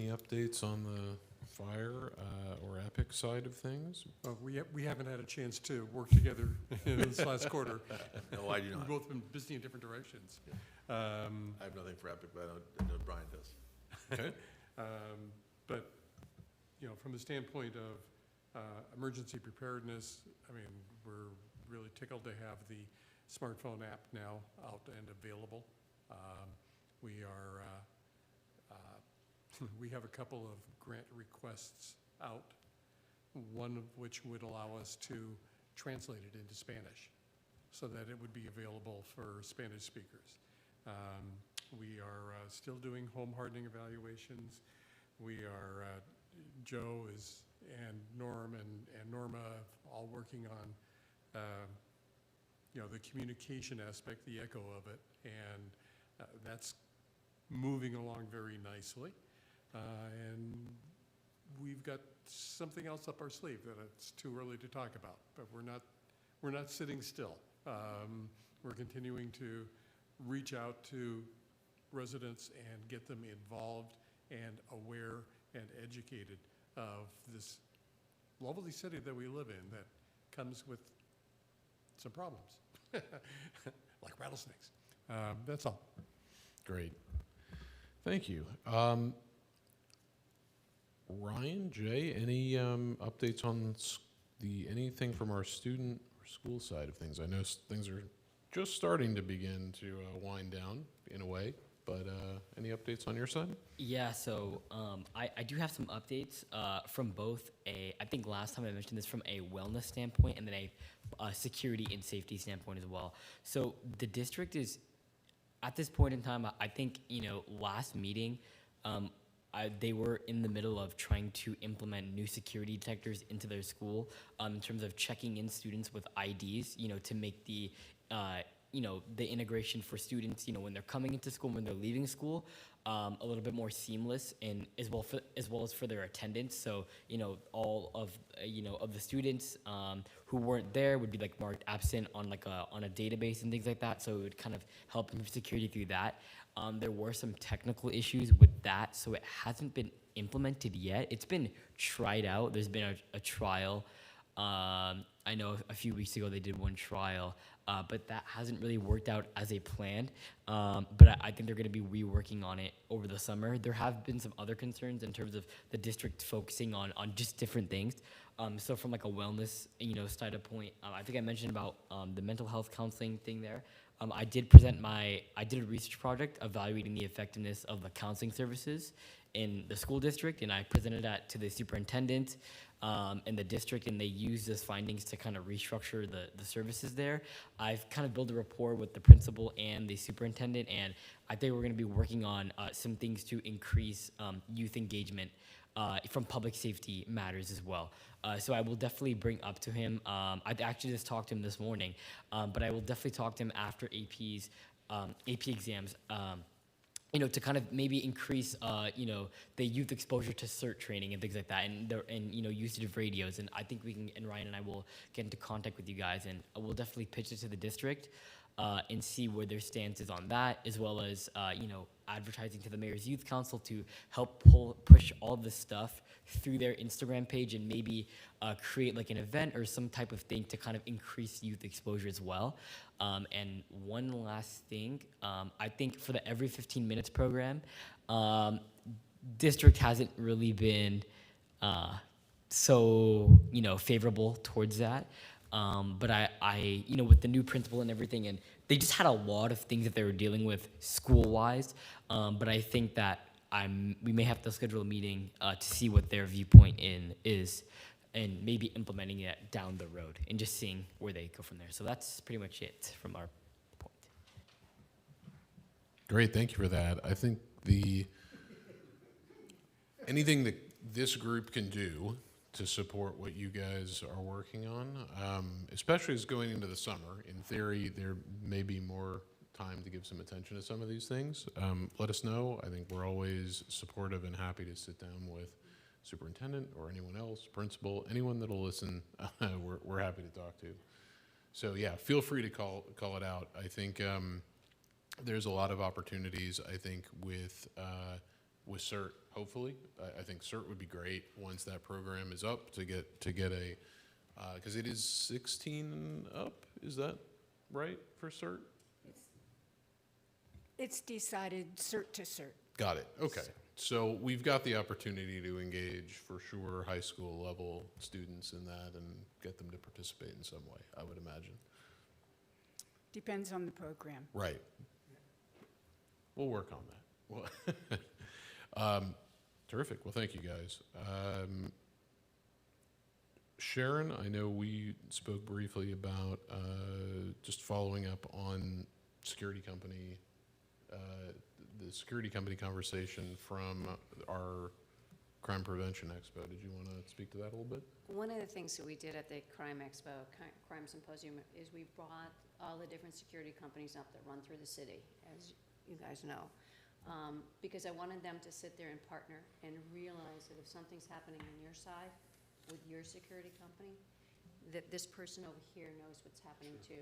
updates on the fire or Epic side of things? We haven't had a chance to work together in this last quarter. No, I do not. We've both been busy in different directions. I have nothing for Epic, but I know Brian does. Okay. But, from the standpoint of emergency preparedness, I mean, we're really tickled to have the smartphone app now out and available. We are, we have a couple of grant requests out, one of which would allow us to translate it into Spanish so that it would be available for Spanish speakers. We are still doing home hardening evaluations. We are, Joe and Norm and Norma all working on, the communication aspect, the echo of it, and that's moving along very nicely. And we've got something else up our sleeve that it's too early to talk about, but we're not sitting still. We're continuing to reach out to residents and get them involved and aware and educated of this lovely city that we live in that comes with some problems, like rattlesnakes. That's all. Great. Thank you. Ryan, Jay, any updates on anything from our student or school side of things? I know things are just starting to begin to wind down in a way, but any updates on your side? Yeah, so I do have some updates from both I think last time I mentioned this from a wellness standpoint and then a security and safety standpoint as well. So the district is, at this point in time, I think, last meeting, they were in the middle of trying to implement new security detectors into their school in terms of checking in students with IDs, to make the integration for students, when they're coming into school, when they're leaving school, a little bit more seamless, and as well as for their attendance. So, all of the students who weren't there would be like marked absent on on a database and things like that. So it would kind of help improve security through that. There were some technical issues with that, so it hasn't been implemented yet. It's been tried out. There's been a trial. I know a few weeks ago they did one trial, but that hasn't really worked out as they planned. But I think they're going to be reworking on it over the summer. There have been some other concerns in terms of the district focusing on just different things. So from like a wellness, side of point, I think I mentioned about the mental health counseling thing there. I did a research project evaluating the effectiveness of the counseling services in the school district, and I presented that to the superintendent in the district, and they used those findings to kind of restructure the services there. I've kind of built a rapport with the principal and the superintendent, and I think we're going to be working on some things to increase youth engagement from public safety matters as well. So I will definitely bring up to him. I actually just talked to him this morning, but I will definitely talk to him after AP exams. To kind of maybe increase, the youth exposure to CERT training and things like that, and usage of radios. And I think and Ryan and I will get into contact with you guys, and we'll definitely pitch it to the district. and see where their stance is on that, as well as advertising to the mayor's youth council to help push all this stuff through their Instagram page, and maybe create like an event or some type of thing to kind of increase youth exposure as well. And one last thing, I think for the Every 15 Minutes program, district hasn't really been so favorable towards that. But I with the new principal and everything, and they just had a lot of things that they were dealing with school-wise. But I think that we may have to schedule a meeting to see what their viewpoint is, and maybe implementing it down the road, and just seeing where they go from there. So that's pretty much it from our point. Great, thank you for that. I think anything that this group can do to support what you guys are working on, especially as going into the summer. In theory, there may be more time to give some attention to some of these things. Let us know. I think we're always supportive and happy to sit down with superintendent or anyone else, principal, anyone that'll listen. We're happy to talk to. So yeah, feel free to call it out. I think there's a lot of opportunities. I think with CERT, hopefully, I think CERT would be great once that program is up to get a, because it is 16 up. Is that right for CERT? It's decided cert to cert. Got it. Okay. So we've got the opportunity to engage for sure high school level students in that and get them to participate in some way, I would imagine. Depends on the program. Right. We'll work on that. Well, terrific. Well, thank you guys. Sharon, I know we spoke briefly about just following up on security company, the security company conversation from our Crime Prevention Expo. Did you want to speak to that a little bit? One of the things that we did at the Crime Expo, Crime Symposium, is we brought all the different security companies up that run through the city, as you guys know. Because I wanted them to sit there and partner and realize that if something's happening on your side with your security company, that this person over here knows what's happening too.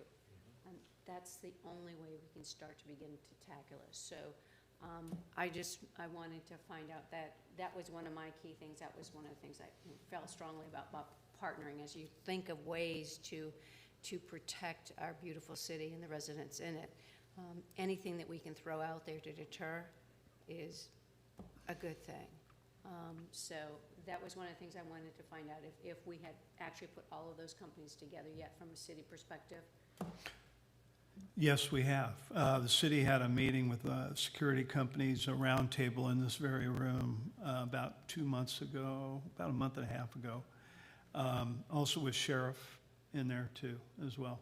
And that's the only way we can start to begin to tackle this. So I wanted to find out that was one of my key things. That was one of the things I felt strongly about partnering, as you think of ways to protect our beautiful city and the residents in it. Anything that we can throw out there to deter is a good thing. So that was one of the things I wanted to find out, if we had actually put all of those companies together yet from a city perspective. Yes, we have. The city had a meeting with security companies, a roundtable in this very room about 2 months ago, about a month and a half ago. Also with sheriff in there too, as well.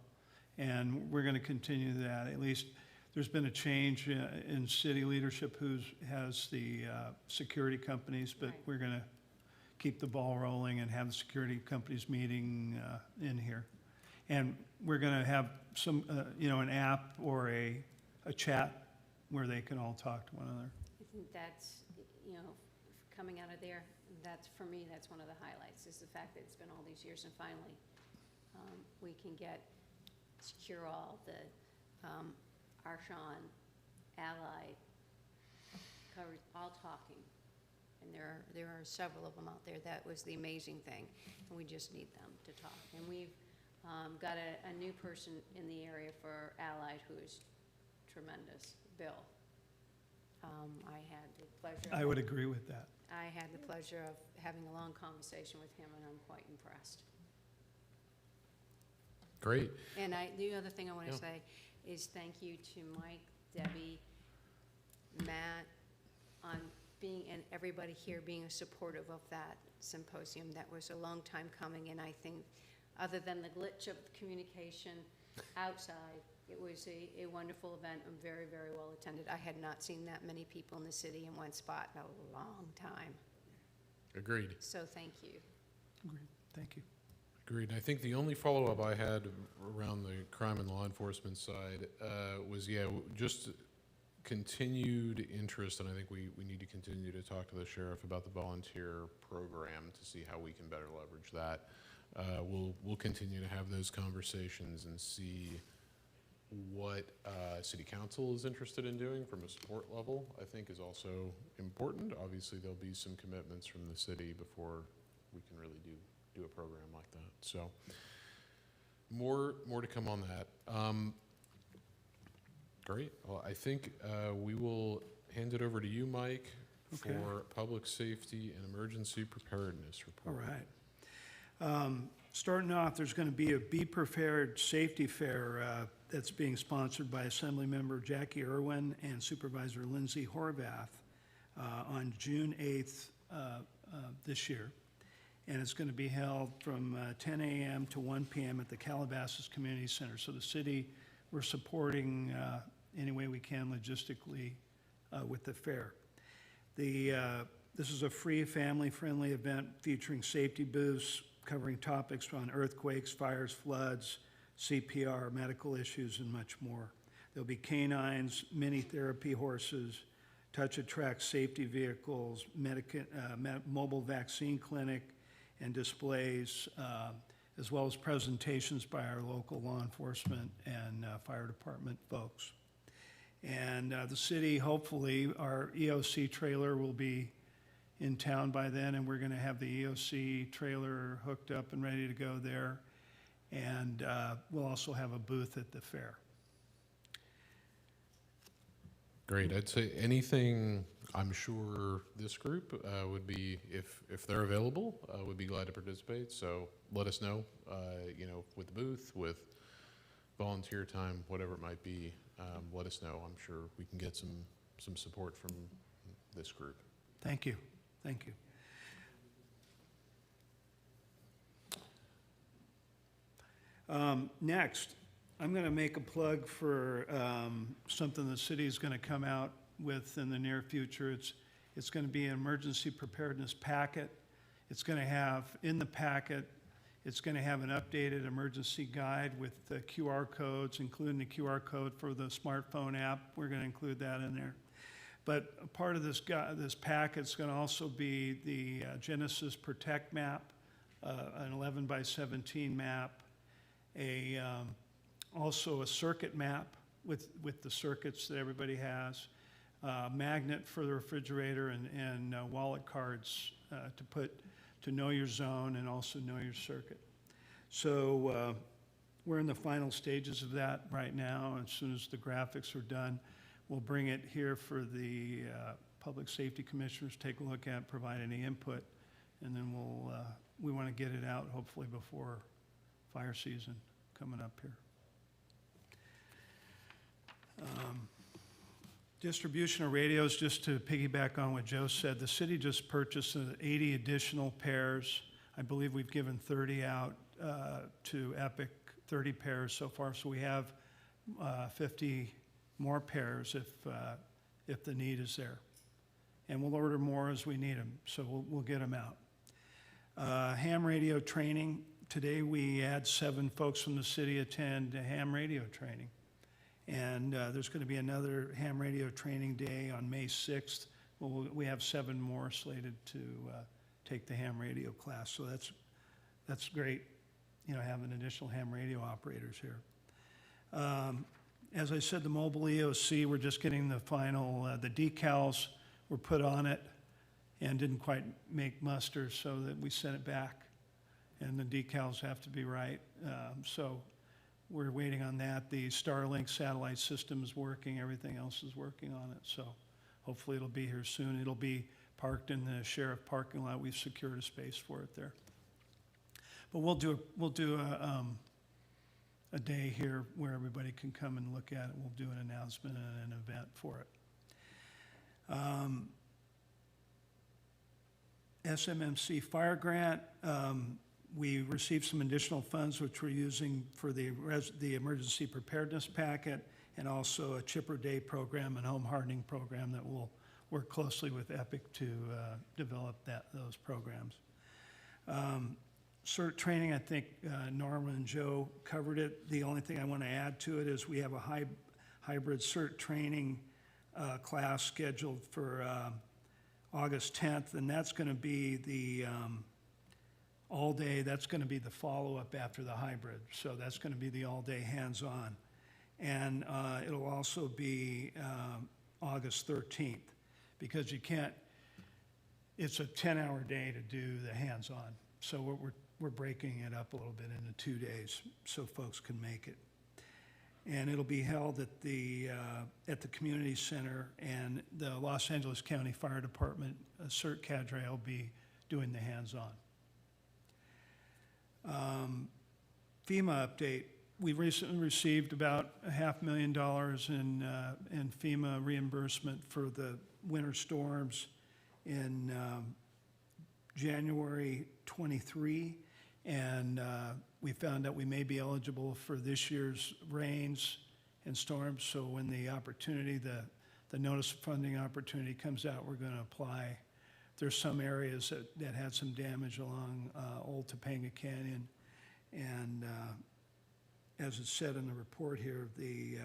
And we're going to continue that. At least there's been a change in city leadership who has the security companies, but Right. we're going to keep the ball rolling and have the security companies meeting in here. And we're going to have some, an app or a chat where they can all talk to one another. I think that's, coming out of there, that's, for me, that's one of the highlights, is the fact that it's been all these years, and finally, we can get Secure All, the Archon, Allied, covered, all talking. And there are several of them out there. That was the amazing thing, and we just need them to talk. And we've got a new person in the area for Allied who is tremendous, Bill. I had the pleasure. I would agree with that. I had the pleasure of having a long conversation with him, and I'm quite impressed. Great. And the other thing I want to Yeah. say is thank you to Mike, Debbie, Matt, on being, and everybody here being supportive of that symposium. That was a long time coming, and I think, other than the glitch of communication outside, it was a wonderful event and very, very well attended. I had not seen that many people in the city in one spot in a long time. Agreed. So thank you. Agreed. Thank you. Agreed. I think the only follow-up I had around the crime and law enforcement side was, just continued interest, and I think we need to continue to talk to the sheriff about the volunteer program to see how we can better leverage that. We'll continue to have those conversations and see what city council is interested in doing from a support level, I think is also important. Obviously, there'll be some commitments from the city before we can really do a program like that. So more to come on that. Great. Well, I think we will hand it over to you, Mike, Okay. for public safety and emergency preparedness All report. right. Starting off, there's going to be a Be Prepared Safety Fair that's being sponsored by Assemblymember Jackie Irwin and Supervisor Lindsay Horvath on June 8th this year. And it's going to be held from 10 a.m. to 1 p.m. at the Calabasas Community Center. So the city, we're supporting any way we can logistically with the fair. This is a free, family-friendly event featuring safety booths covering topics on earthquakes, fires, floods, CPR, medical issues, and much more. There'll be canines, mini therapy horses, touch-a-track safety vehicles, mobile vaccine clinic, and displays, as well as presentations by our local law enforcement and fire department folks. And the city, hopefully, our EOC trailer will be in town by then, and we're going to have the EOC trailer hooked up and ready to go there. And we'll also have a booth at the fair. Great. I'd say anything, I'm sure this group would be, if they're available, would be glad to participate. So let us know, with the booth, with volunteer time, whatever it might be, let us know. I'm sure we can get some support from this group. Thank you. Thank you. Next, I'm going to make a plug for something the city is going to come out with in the near future. It's going to be an emergency preparedness packet. It's going to have, in the packet, it's going to have an updated emergency guide with the QR codes, including the QR code for the smartphone app. We're going to include that in there. But a part of this packet is going to also be the Genesis Protect map, an 11 by 17 map, also a circuit map with the circuits that everybody has, magnet for the refrigerator, and wallet cards to know your zone and also know your circuit. So we're in the final stages of that right now. As soon as the graphics are done, we'll bring it here for the public safety commissioners to take a look at, provide any input, and then we want to get it out hopefully before fire season coming up here. Distribution of radios, just to piggyback on what Joe said, the city just purchased 80 additional pairs. I believe we've given 30 out to Epic, 30 pairs so far, so we have 50 more pairs if the need is there. And we'll order more as we need them, so we'll get them out. Ham radio training. Today we had 7 folks from the city attend ham radio training. And there's going to be another ham radio training day on May 6th. We have 7 more slated to take the ham radio class. So that's great, having additional ham radio operators here. As I said, the mobile EOC, we're just getting the final, the decals were put on it and didn't quite make muster, so that we sent it back. And the decals have to be right. So we're waiting on that. The Starlink satellite system is working. Everything else is working on it. So hopefully it'll be here soon. It'll be parked in the sheriff parking lot. We've secured a space for it there. But we'll do a day here where everybody can come and look at it. We'll do an announcement and an event for it. SMMC fire grant. We received some additional funds, which we're using for the emergency preparedness packet, and also a chipper day program and home hardening program that will work closely with EPIC to develop those programs. CERT training, I think Norma and Joe covered it. The only thing I want to add to it is we have a hybrid CERT training class scheduled for August 10th, and that's going to be the all day. That's going to be the follow-up after the hybrid. So that's going to be the all-day hands-on. And it'll also be August 13th, because you can't, it's a 10-hour day to do the hands-on. So we're breaking it up a little bit into 2 days so folks can make it. And it'll be held at the community center, and the Los Angeles County Fire Department CERT cadre will be doing the hands-on. FEMA update. We recently received about $500,000 in FEMA reimbursement for the winter storms in January 23, and we found out we may be eligible for this year's rains and storms. So when the opportunity, the notice of funding opportunity comes out, we're going to apply. There's some areas that had some damage along Old Topanga Canyon, and as it's said in the report here, the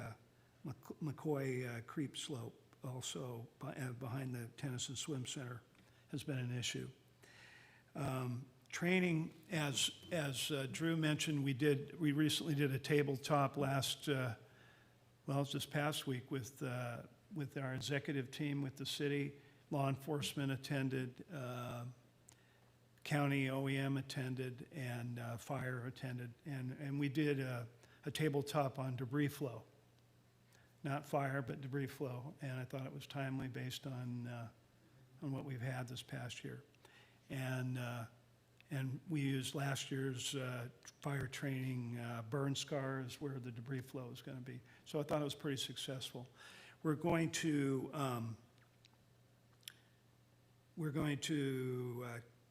McCoy Creek Slope, also behind the Tennis and Swim Center, has been an issue. Training, as Drew mentioned, we recently did a tabletop this past week with our executive team, with the city. Law enforcement attended, county OEM attended, and fire attended, and we did a tabletop on debris flow. Not fire, but debris flow, and I thought it was timely based on what we've had this past year. And we used last year's fire training, burn scars, where the debris flow is going to be. So I thought it was pretty successful. We're going to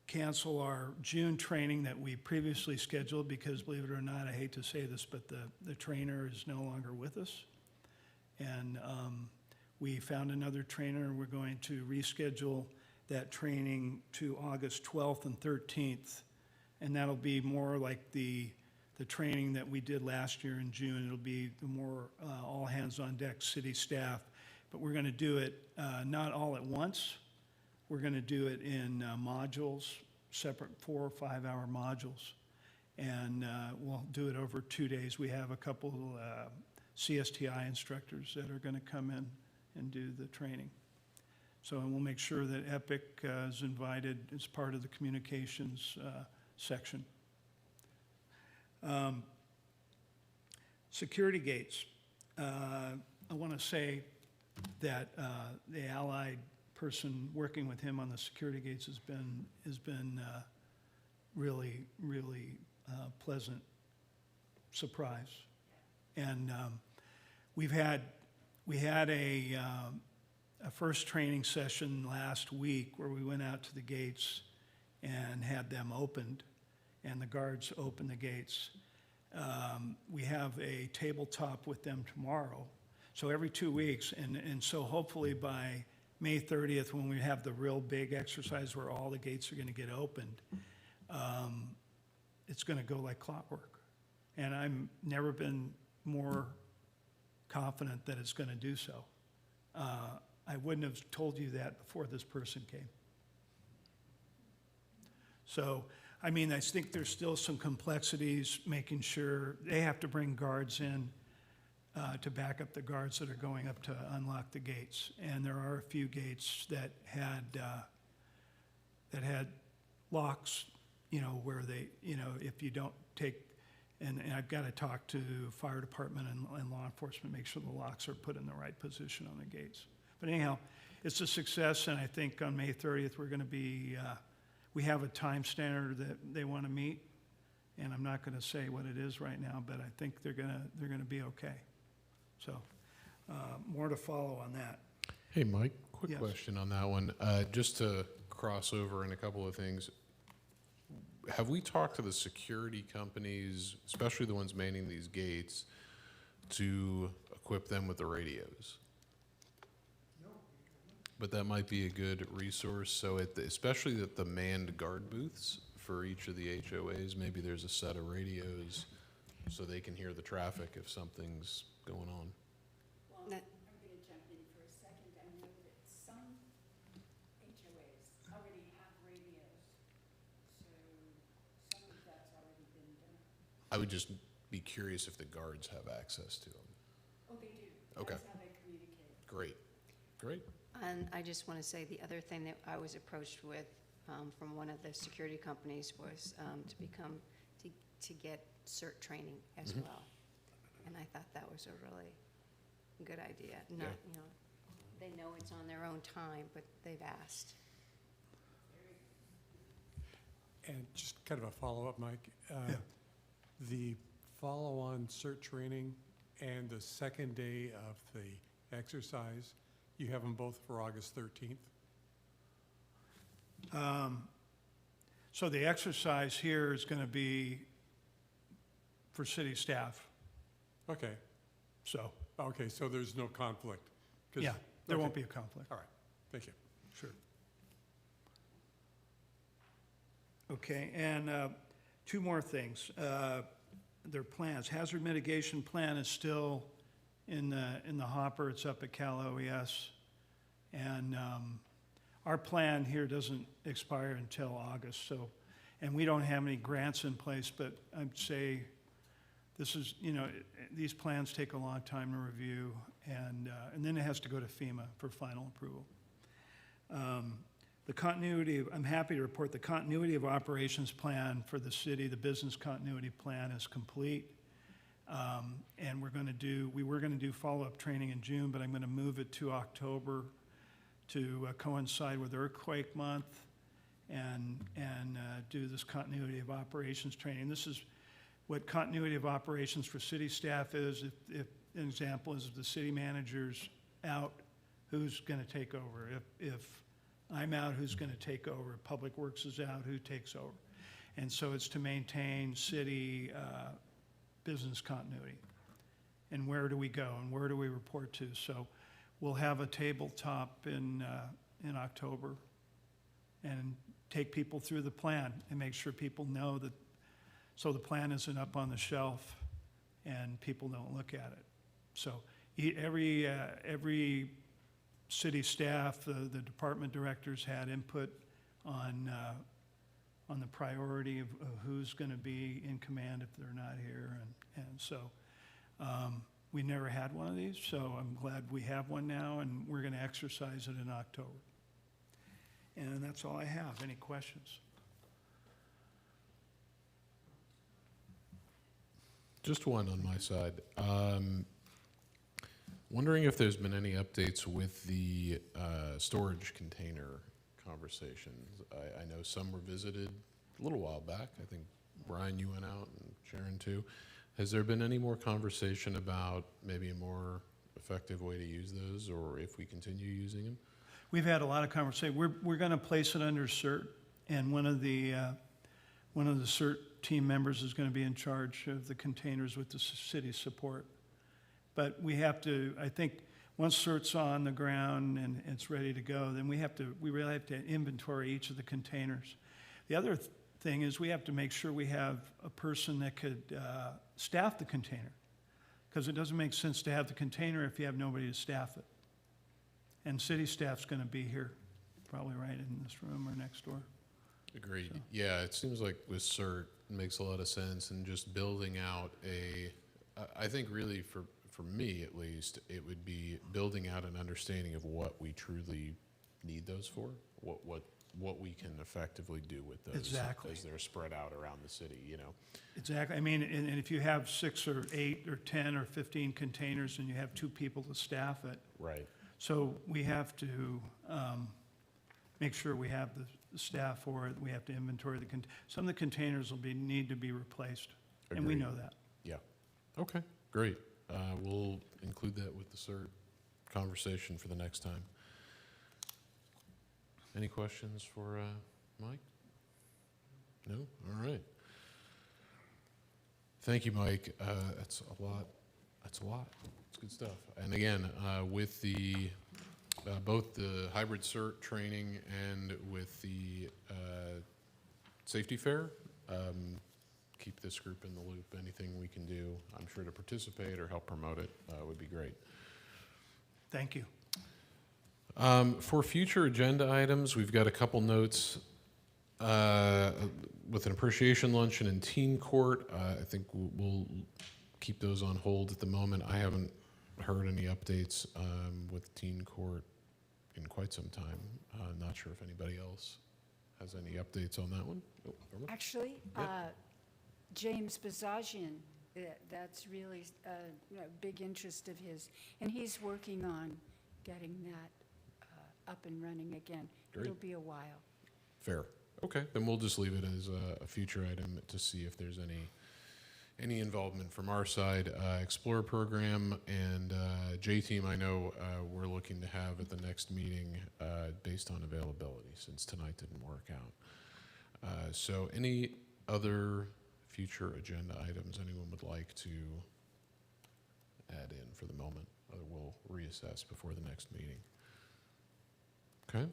cancel our June training that we previously scheduled because, believe it or not, I hate to say this, but the trainer is no longer with us. And we found another trainer, and we're going to reschedule that training to August 12th and 13th. And that'll be more like the training that we did last year in June. It'll be the more all hands on deck city staff. But we're going to do it not all at once. We're going to do it in modules, separate 4 or 5 hour modules. And we'll do it over 2 days. We have a couple CSTI instructors that are going to come in and do the training. So we'll make sure that EPIC is invited as part of the communications section. Security gates. I want to say that the Allied person working with him on the security gates has been really pleasant surprise. And we had a first training session last week where we went out to the gates and had them opened, and the guards opened the gates. We have a tabletop with them tomorrow. So every 2 weeks, and so hopefully by May 30th, when we have the real big exercise where all the gates are going to get opened, it's going to go like clockwork. And I've never been more confident that it's going to do so. I wouldn't have told you that before this person came. So, I mean, I think there's still some complexities, making sure they have to bring guards in to back up the guards that are going up to unlock the gates. And there are a few gates that had locks, where they, if you don't take, and I've got to talk to fire department and law enforcement, make sure the locks are put in the right position on the gates. But anyhow, it's a success, and I think on May 30th we're going to be, we have a time standard that they want to meet, and I'm not going to say what it is right now, but I think they're going to be okay. So more to follow on that. Hey, Mike, quick Yes. question on that one. Just to cross over in a couple of things. Have we talked to the security companies, especially the ones manning these gates, to equip them with the radios? No. But that might be a good resource. So especially at the manned guard booths for each of the HOAs, maybe there's a set of radios so they can hear the traffic if something's going on. Well, I'm going to jump in for a second. I know that some HOAs already have radios, so some of that's already been done. I would just be curious if the guards have access to them. Oh, they do. Okay. That's how they communicate. Great, great. And I just want to say, the other thing that I was approached with from one of the security companies was to get CERT training as well. And I thought that was a really good idea. Not, you know, they know it's on their own time, but they've asked. And just kind of a follow-up, Mike. The follow-on CERT training and the second day of the exercise, you have them both for August 13th? So the exercise here is going to be for city staff, Okay, so, okay, so there's no conflict? 'Cause- yeah, there won't okay. be a conflict. All right, thank you. Sure. Okay, and two more things. Their plans, hazard mitigation plan is still in the hopper. It's up at Cal OES. And our plan here doesn't expire until August, so, and we don't have any grants in place, but I'd say this is, you know, these plans take a long time to review, and then it has to go to FEMA for final approval. The continuity, I'm happy to report the continuity of operations plan for the city, the business continuity plan is complete. And we were gonna do follow-up training in June, but I'm gonna move it to October to coincide with Earthquake Month and do this continuity of operations training. This is what continuity of operations for city staff is. If an example is if the city manager's out, who's gonna take over? If I'm out, who's gonna take over? If Public Works is out, who takes over? And so it's to maintain city business continuity. And where do we go and where do we report to? So we'll have a tabletop in October and take people through the plan and make sure people know that, so the plan isn't up on the shelf and people don't look at it. So every city staff, the department directors had input on the priority of who's going to be in command if they're not here. And so we never had one of these, so I'm glad we have one now, and we're going to exercise it in October. And that's all I have. Any questions? Just one on my side. Wondering if there's been any updates with the storage container conversations. I know some were visited a little while back. I think, Brian, you went out, and Sharon too. Has there been any more conversation about maybe a more effective way to use those, or if we continue using them? We've had a lot of conversation. We're going to place it under CERT, and one of the CERT team members is going to be in charge of the containers with the city's support. But we have to, I think, once CERT's on the ground and it's ready to go, then we really have to inventory each of the containers. The other thing is we have to make sure we have a person that could staff the container, because it doesn't make sense to have the container if you have nobody to staff it. And city staff's going to be here, probably right in this room or next door. Agreed. Yeah, it seems like with CERT, it makes a lot of sense, and just building out I think really for me at least, it would be building out an understanding of what we truly need those for, what we can effectively do with those. Exactly. As they're spread out around the city, you know. Exactly. I mean, and if you have 6 or 8 or 10 or 15 containers and you have 2 people to staff it. Right. So we have to make sure we have the staff for it. We have to inventory some of the containers will need to be replaced. And we Agreed. know that. Yeah. Okay, great. We'll include that with the CERT conversation for the next time. Any questions for Mike? No? All right. Thank you, Mike. That's a lot. That's a lot. It's good stuff. And again, with the both the hybrid CERT training and with the safety fair, keep this group in the loop. Anything we can do, I'm sure, to participate or help promote it would be great. Thank you. For future agenda items, we've got a couple notes with an appreciation luncheon in Teen Court. I think we'll keep those on hold at the moment. I haven't heard any updates with teen court in quite some time. Not sure if anybody else has any updates on that one. Oh, Irma? Actually, Yeah. James Bazagian, that's really a big interest of his, and he's working on getting that up and running again. Great. It'll be a while. Fair. Okay, then we'll just leave it as a future item to see if there's any involvement from our side. Explorer program and J-Team, I know we're looking to have at the next meeting based on availability, since tonight didn't work out. So any other future agenda items anyone would like to add in for the moment? We'll reassess before the next meeting. Okay?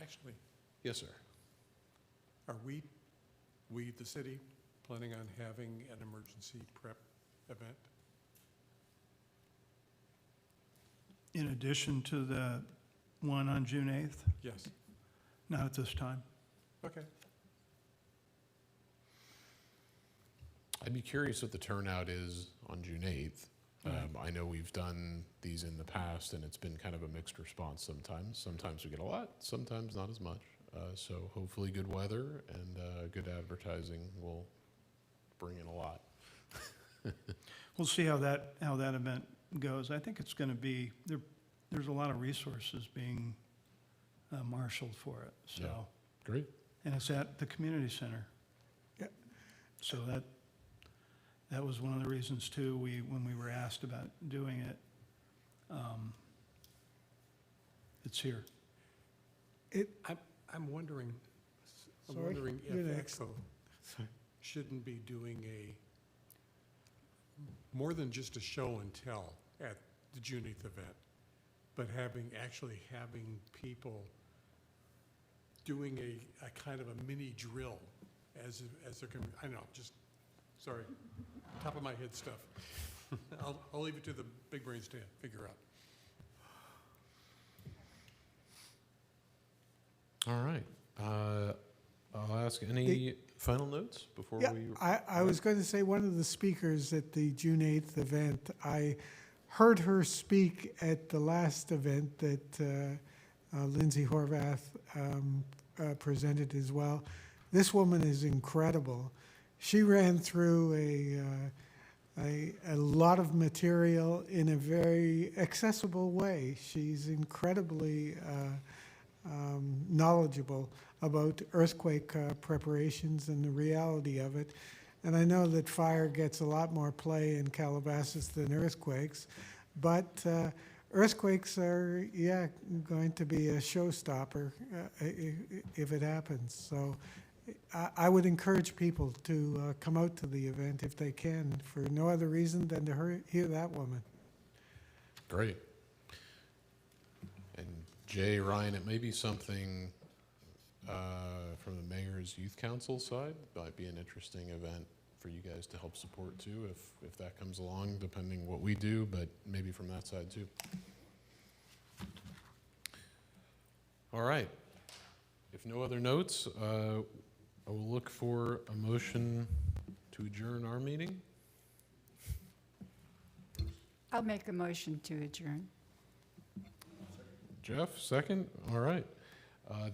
Actually, Yes, sir. are we, the city, planning on having an emergency prep event? In addition to the one on June 8th? Yes. Not at this time. Okay. I'd be curious what the turnout is on June 8th. I know we've done these in the past, and it's been kind of a mixed response sometimes. Sometimes we get a lot, sometimes not as much. So hopefully good weather and good advertising will bring in a lot. We'll see how that event goes. I think it's going to be, there's a lot of resources being marshaled for it, so. Yeah. Great. And it's at the community center. Yeah. So that was one of the reasons too, when we were asked about doing it, it's here. I'm wondering, Sorry, if you're next. ECHO shouldn't be doing more than just a show and tell at the June 8th event, but actually having people doing a kind of a mini drill as they're coming. I know, just, sorry, top of my head stuff. I'll leave it to the big brains to figure out. All right. I'll ask any final notes before Yeah, we. I was going to say, one of the speakers at the June 8th event, I heard her speak at the last event that Lindsay Horvath presented as well. This woman is incredible. She ran through a lot of material in a very accessible way. She's incredibly knowledgeable about earthquake preparations and the reality of it. And I know that fire gets a lot more play in Calabasas than earthquakes, but earthquakes are, going to be a showstopper if it happens. So I would encourage people to come out to the event if they can, for no other reason than to hear that woman. Great. And Jay, Ryan, it may be something from the Mayor's Youth Council side. Might be an interesting event for you guys to help support too, if that comes along, depending what we do, but maybe from that side too. All right. If no other notes, I will look for a motion to adjourn our meeting. I'll make a motion to adjourn. Jeff, second? All right.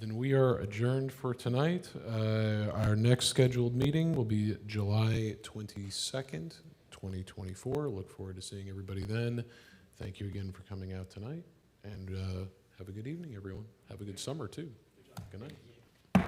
Then we are adjourned for tonight. Our next scheduled meeting will be July 22nd, 2024. Look forward to seeing everybody then. Thank you again for coming out tonight, and have a good evening, everyone. Have a good summer, too. Good night.